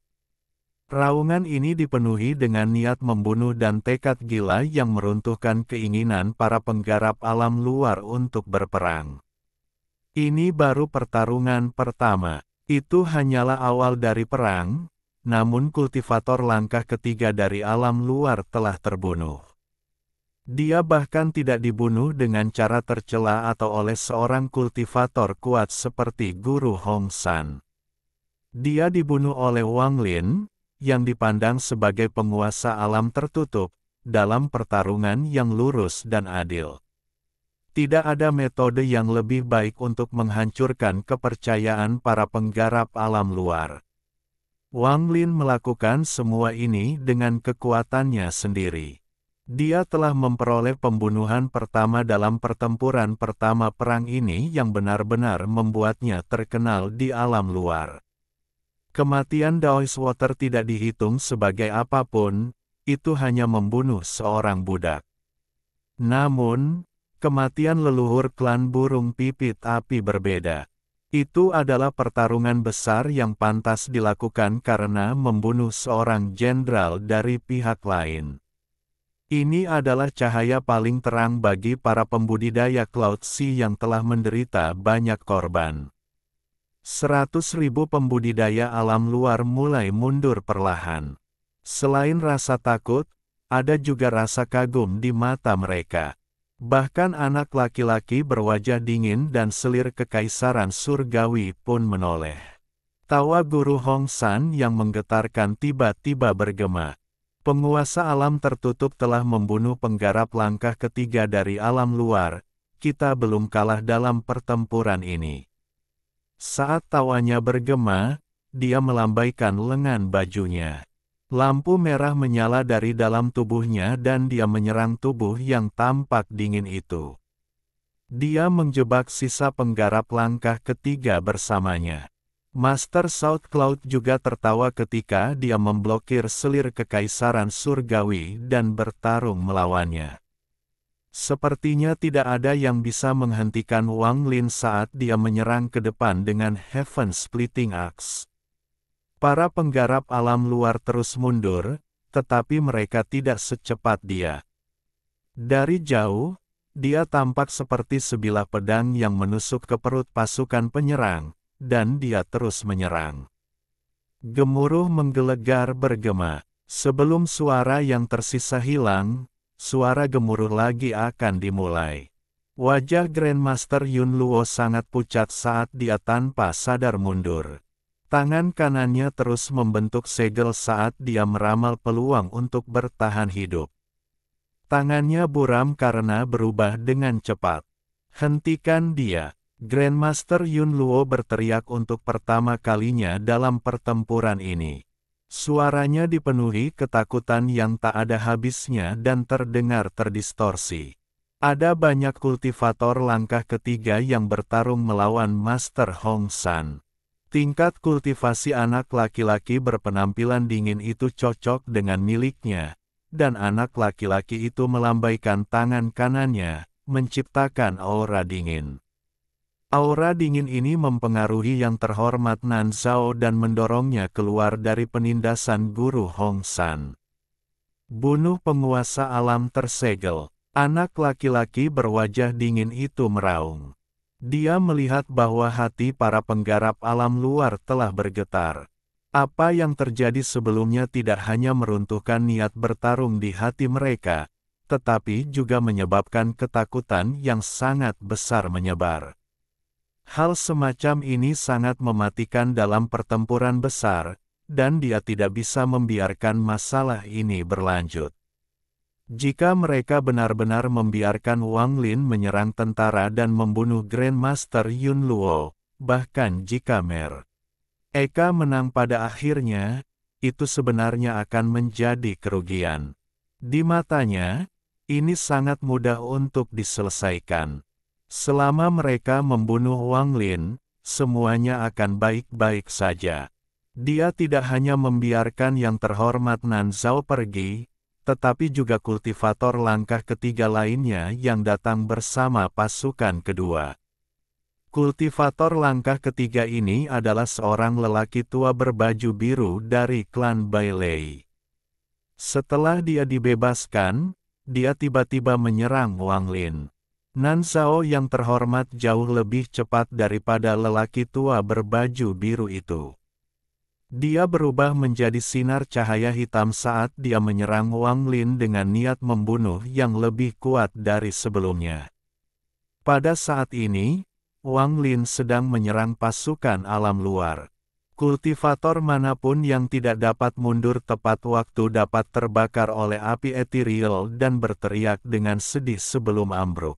Raungan ini dipenuhi dengan niat membunuh dan tekad gila yang meruntuhkan keinginan para penggarap alam luar untuk berperang. Ini baru pertarungan pertama. Itu hanyalah awal dari perang. Namun kultivator langkah ketiga dari alam luar telah terbunuh. Dia bahkan tidak dibunuh dengan cara tercela atau oleh seorang kultivator kuat seperti Guru Hong San. Dia dibunuh oleh Wang Lin, yang dipandang sebagai penguasa alam tertutup, dalam pertarungan yang lurus dan adil. Tidak ada metode yang lebih baik untuk menghancurkan kepercayaan para penggarap alam luar. Wang Lin melakukan semua ini dengan kekuatannya sendiri. Dia telah memperoleh pembunuhan pertama dalam pertempuran pertama perang ini yang benar-benar membuatnya terkenal di alam luar. Kematian Daoiswater tidak dihitung sebagai apapun, itu hanya membunuh seorang budak. Namun, kematian leluhur klan burung pipit api berbeda. Itu adalah pertarungan besar yang pantas dilakukan karena membunuh seorang jenderal dari pihak lain. Ini adalah cahaya paling terang bagi para pembudidaya Cloud Sea yang telah menderita banyak korban. 100.000 pembudidaya alam luar mulai mundur perlahan. Selain rasa takut, ada juga rasa kagum di mata mereka. Bahkan anak laki-laki berwajah dingin dan selir kekaisaran surgawi pun menoleh. Tawa guru Hong San yang menggetarkan tiba-tiba bergema. Penguasa alam tertutup telah membunuh penggarap langkah ketiga dari alam luar. Kita belum kalah dalam pertempuran ini. Saat tawanya bergema, dia melambaikan lengan bajunya. Lampu merah menyala dari dalam tubuhnya dan dia menyerang tubuh yang tampak dingin itu. Dia menjebak sisa penggarap langkah ketiga bersamanya. Master South Cloud juga tertawa ketika dia memblokir selir kekaisaran surgawi dan bertarung melawannya. Sepertinya tidak ada yang bisa menghentikan Wang Lin saat dia menyerang ke depan dengan Heaven Splitting Axe. Para penggarap alam luar terus mundur, tetapi mereka tidak secepat dia. Dari jauh, dia tampak seperti sebilah pedang yang menusuk ke perut pasukan penyerang, dan dia terus menyerang. Gemuruh menggelegar bergema. Sebelum suara yang tersisa hilang, suara gemuruh lagi akan dimulai. Wajah Grandmaster Yun Luo sangat pucat saat dia tanpa sadar mundur. Tangan kanannya terus membentuk segel saat dia meramal peluang untuk bertahan hidup. Tangannya buram karena berubah dengan cepat. Hentikan dia! Grandmaster Yun Luo berteriak untuk pertama kalinya dalam pertempuran ini. Suaranya dipenuhi ketakutan yang tak ada habisnya dan terdengar terdistorsi. Ada banyak kultivator langkah ketiga yang bertarung melawan Master Hong San. Tingkat kultivasi anak laki-laki berpenampilan dingin itu cocok dengan miliknya, dan anak laki-laki itu melambaikan tangan kanannya, menciptakan aura dingin. Aura dingin ini mempengaruhi yang terhormat Nan Zhao dan mendorongnya keluar dari penindasan guru Hong San. Bunuh penguasa alam tersegel. Anak laki-laki berwajah dingin itu meraung. Dia melihat bahwa hati para penggarap alam luar telah bergetar. Apa yang terjadi sebelumnya tidak hanya meruntuhkan niat bertarung di hati mereka, tetapi juga menyebabkan ketakutan yang sangat besar menyebar. Hal semacam ini sangat mematikan dalam pertempuran besar, dan dia tidak bisa membiarkan masalah ini berlanjut. Jika mereka benar-benar membiarkan Wang Lin menyerang tentara dan membunuh Grandmaster Yun Luo, bahkan jika Eka menang pada akhirnya, itu sebenarnya akan menjadi kerugian. Di matanya, ini sangat mudah untuk diselesaikan. Selama mereka membunuh Wang Lin, semuanya akan baik-baik saja. Dia tidak hanya membiarkan yang terhormat Nan Zhao pergi, tetapi juga kultivator langkah ketiga lainnya yang datang bersama pasukan kedua. Kultivator langkah ketiga ini adalah seorang lelaki tua berbaju biru dari klan Bailey. Setelah dia dibebaskan, dia tiba-tiba menyerang Wang Lin. Nan Zhao yang terhormat jauh lebih cepat daripada lelaki tua berbaju biru itu. Dia berubah menjadi sinar cahaya hitam saat dia menyerang Wang Lin dengan niat membunuh yang lebih kuat dari sebelumnya. Pada saat ini, Wang Lin sedang menyerang pasukan alam luar. Kultivator manapun yang tidak dapat mundur tepat waktu dapat terbakar oleh api ethereal dan berteriak dengan sedih sebelum ambruk.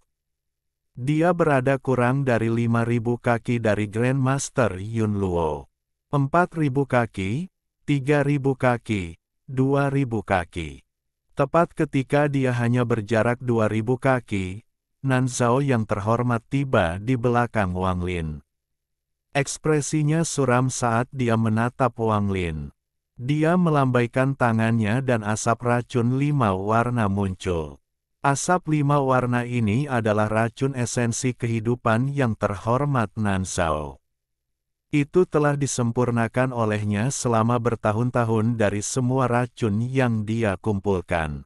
Dia berada kurang dari 5.000 kaki dari Grandmaster Yun Luo. 4.000 kaki, 3.000 kaki, 2.000 kaki. Tepat ketika dia hanya berjarak 2.000 kaki, Nan Zhao yang terhormat tiba di belakang Wang Lin. Ekspresinya suram saat dia menatap Wang Lin. Dia melambaikan tangannya dan asap racun 5 warna muncul. Asap 5 warna ini adalah racun esensi kehidupan yang terhormat Nan Zhao. Itu telah disempurnakan olehnya selama bertahun-tahun dari semua racun yang dia kumpulkan.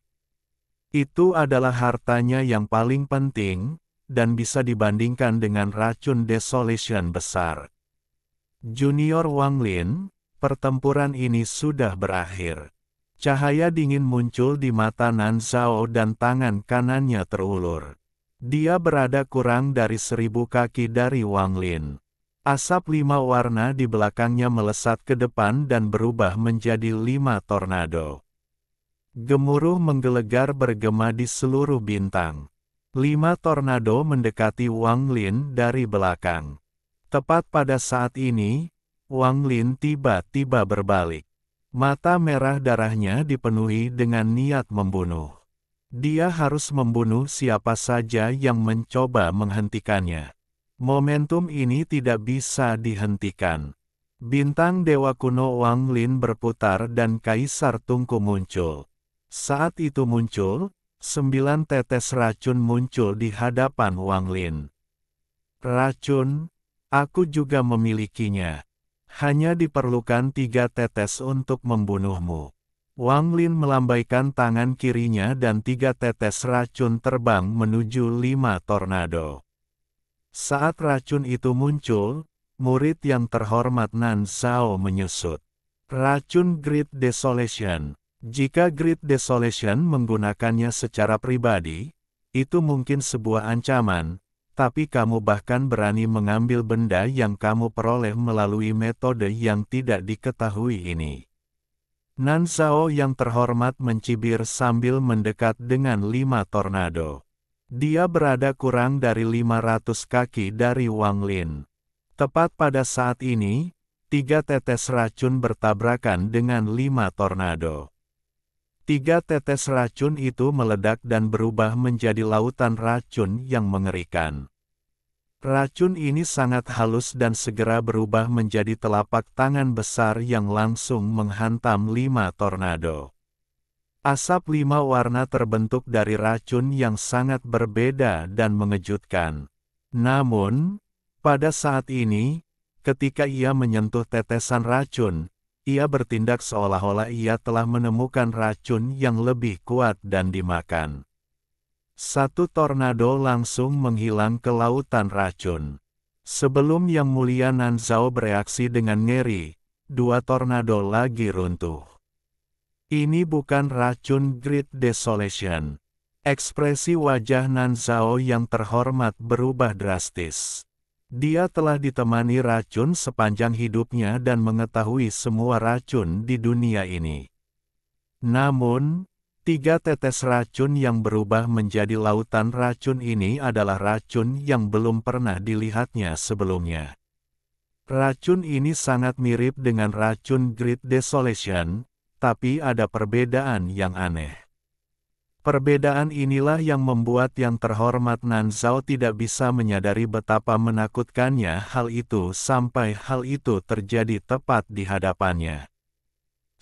Itu adalah hartanya yang paling penting, dan bisa dibandingkan dengan racun Desolation besar. Junior Wang Lin, pertempuran ini sudah berakhir. Cahaya dingin muncul di mata Nan Zhao dan tangan kanannya terulur. Dia berada kurang dari 1000 kaki dari Wang Lin. Asap 5 warna di belakangnya melesat ke depan dan berubah menjadi 5 tornado. Gemuruh menggelegar bergema di seluruh bintang. 5 tornado mendekati Wang Lin dari belakang. Tepat pada saat ini, Wang Lin tiba-tiba berbalik. Mata merah darahnya dipenuhi dengan niat membunuh. Dia harus membunuh siapa saja yang mencoba menghentikannya. Momentum ini tidak bisa dihentikan. Bintang Dewa Kuno Wang Lin berputar dan Kaisar Tungku muncul. Saat itu muncul, 9 tetes racun muncul di hadapan Wang Lin. Racun, aku juga memilikinya. Hanya diperlukan 3 tetes untuk membunuhmu. Wang Lin melambaikan tangan kirinya dan 3 tetes racun terbang menuju 5 tornado. Saat racun itu muncul, murid yang terhormat Nan Zhao menyusut. Racun Great Desolation. Jika Great Desolation menggunakannya secara pribadi, itu mungkin sebuah ancaman. Tapi kamu bahkan berani mengambil benda yang kamu peroleh melalui metode yang tidak diketahui ini. Nan Zhao yang terhormat mencibir sambil mendekat dengan 5 tornado. Dia berada kurang dari 500 kaki dari Wang Lin. Tepat pada saat ini, 3 tetes racun bertabrakan dengan 5 tornado. 3 tetes racun itu meledak dan berubah menjadi lautan racun yang mengerikan. Racun ini sangat halus dan segera berubah menjadi telapak tangan besar yang langsung menghantam 5 tornado. Asap 5 warna terbentuk dari racun yang sangat berbeda dan mengejutkan. Namun, pada saat ini, ketika ia menyentuh tetesan racun, ia bertindak seolah-olah ia telah menemukan racun yang lebih kuat dan dimakan. 1 tornado langsung menghilang ke lautan racun. Sebelum Yang Mulia Nan Zhao bereaksi dengan ngeri, 2 tornado lagi runtuh. Ini bukan racun Great Desolation. Ekspresi wajah Nan Zhao yang terhormat berubah drastis. Dia telah ditemani racun sepanjang hidupnya dan mengetahui semua racun di dunia ini. Namun, 3 tetes racun yang berubah menjadi lautan racun ini adalah racun yang belum pernah dilihatnya sebelumnya. Racun ini sangat mirip dengan racun Great Desolation, tapi ada perbedaan yang aneh. Perbedaan inilah yang membuat yang terhormat Nan Zhao tidak bisa menyadari betapa menakutkannya hal itu sampai hal itu terjadi tepat di hadapannya.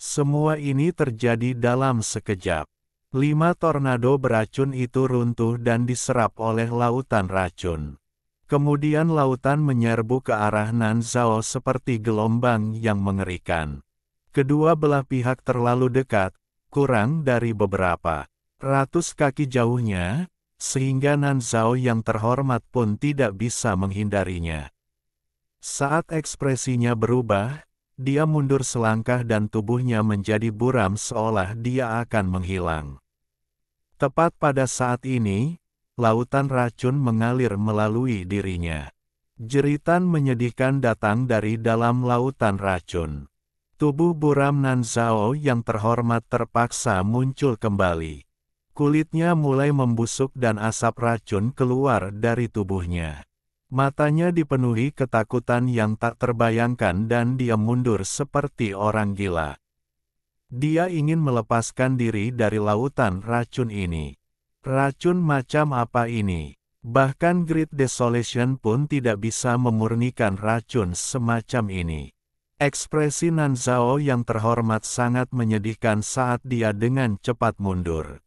Semua ini terjadi dalam sekejap. 5 tornado beracun itu runtuh dan diserap oleh lautan racun. Kemudian lautan menyerbu ke arah Nan Zhao seperti gelombang yang mengerikan. Kedua belah pihak terlalu dekat, kurang dari beberapa ratus kaki jauhnya, sehingga Nan Zhao yang terhormat pun tidak bisa menghindarinya. Saat ekspresinya berubah, dia mundur selangkah dan tubuhnya menjadi buram seolah dia akan menghilang. Tepat pada saat ini, lautan racun mengalir melalui dirinya. Jeritan menyedihkan datang dari dalam lautan racun. Tubuh buram Nan Zhao yang terhormat terpaksa muncul kembali. Kulitnya mulai membusuk dan asap racun keluar dari tubuhnya. Matanya dipenuhi ketakutan yang tak terbayangkan dan dia mundur seperti orang gila. Dia ingin melepaskan diri dari lautan racun ini. Racun macam apa ini? Bahkan Great Desolation pun tidak bisa memurnikan racun semacam ini. Ekspresi Nan Zhao yang terhormat sangat menyedihkan saat dia dengan cepat mundur.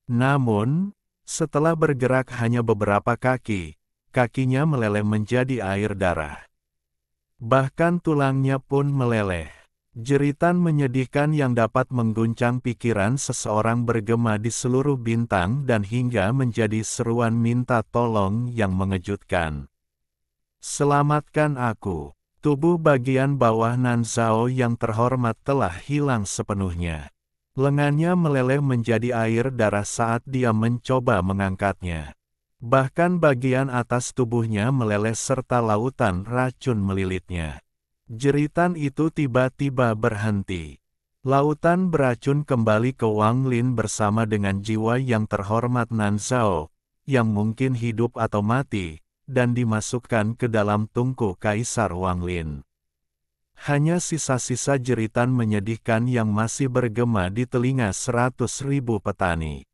Namun, setelah bergerak hanya beberapa kaki, kakinya meleleh menjadi air darah. Bahkan tulangnya pun meleleh. Jeritan menyedihkan yang dapat mengguncang pikiran seseorang bergema di seluruh bintang dan hingga menjadi seruan minta tolong yang mengejutkan. Selamatkan aku. Tubuh bagian bawah Nan Zhao yang terhormat telah hilang sepenuhnya. Lengannya meleleh menjadi air darah saat dia mencoba mengangkatnya. Bahkan bagian atas tubuhnya meleleh serta lautan racun melilitnya. Jeritan itu tiba-tiba berhenti. Lautan beracun kembali ke Wang Lin bersama dengan jiwa yang terhormat Nan Zhao, yang mungkin hidup atau mati, dan dimasukkan ke dalam tungku Kaisar Wang Lin. Hanya sisa-sisa jeritan menyedihkan yang masih bergema di telinga 100.000 petani.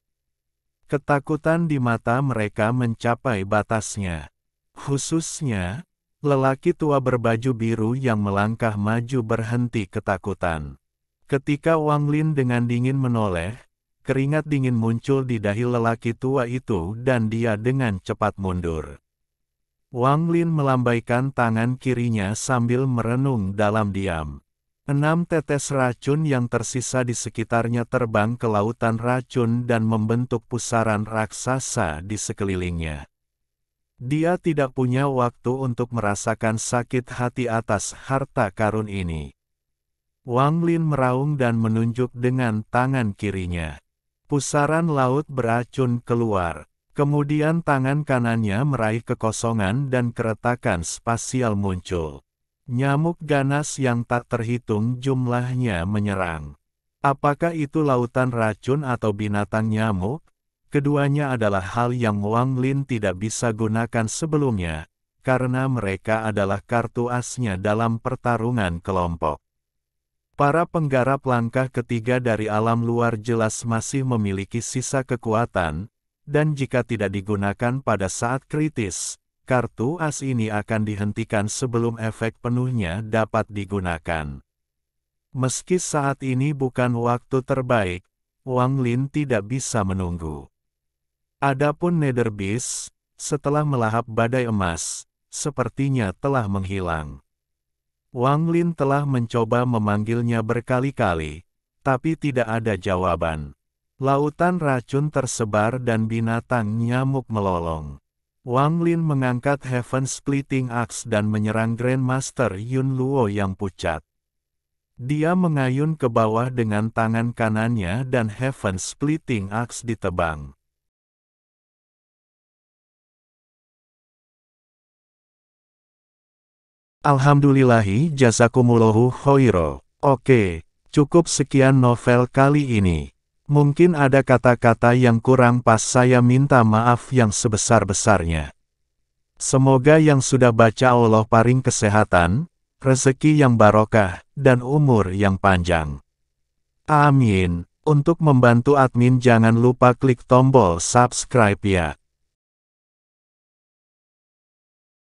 Ketakutan di mata mereka mencapai batasnya. Khususnya, lelaki tua berbaju biru yang melangkah maju berhenti ketakutan. Ketika Wang Lin dengan dingin menoleh, keringat dingin muncul di dahi lelaki tua itu dan dia dengan cepat mundur. Wang Lin melambaikan tangan kirinya sambil merenung dalam diam. 6 tetes racun yang tersisa di sekitarnya terbang ke lautan racun dan membentuk pusaran raksasa di sekelilingnya. Dia tidak punya waktu untuk merasakan sakit hati atas harta karun ini. Wang Lin meraung dan menunjuk dengan tangan kirinya. Pusaran laut beracun keluar. Kemudian tangan kanannya meraih kekosongan dan keretakan spasial muncul. Nyamuk ganas yang tak terhitung jumlahnya menyerang. Apakah itu lautan racun atau binatang nyamuk? Keduanya adalah hal yang Wang Lin tidak bisa gunakan sebelumnya, karena mereka adalah kartu asnya dalam pertarungan kelompok. Para penggarap langkah ketiga dari alam luar jelas masih memiliki sisa kekuatan, dan jika tidak digunakan pada saat kritis, kartu as ini akan dihentikan sebelum efek penuhnya dapat digunakan. Meski saat ini bukan waktu terbaik, Wang Lin tidak bisa menunggu. Adapun Nether Beast, setelah melahap badai emas, sepertinya telah menghilang. Wang Lin telah mencoba memanggilnya berkali-kali, tapi tidak ada jawaban. Lautan racun tersebar dan binatang nyamuk melolong. Wang Lin mengangkat Heaven Splitting Axe dan menyerang Grandmaster Yun Luo yang pucat. Dia mengayun ke bawah dengan tangan kanannya dan Heaven Splitting Axe ditebang. Alhamdulillahi jazakumullahu khoiro. Oke, cukup sekian novel kali ini. Mungkin ada kata-kata yang kurang pas, saya minta maaf yang sebesar-besarnya. Semoga yang sudah baca Allah paring kesehatan, rezeki yang barokah, dan umur yang panjang. Amin. Untuk membantu admin jangan lupa klik tombol subscribe ya.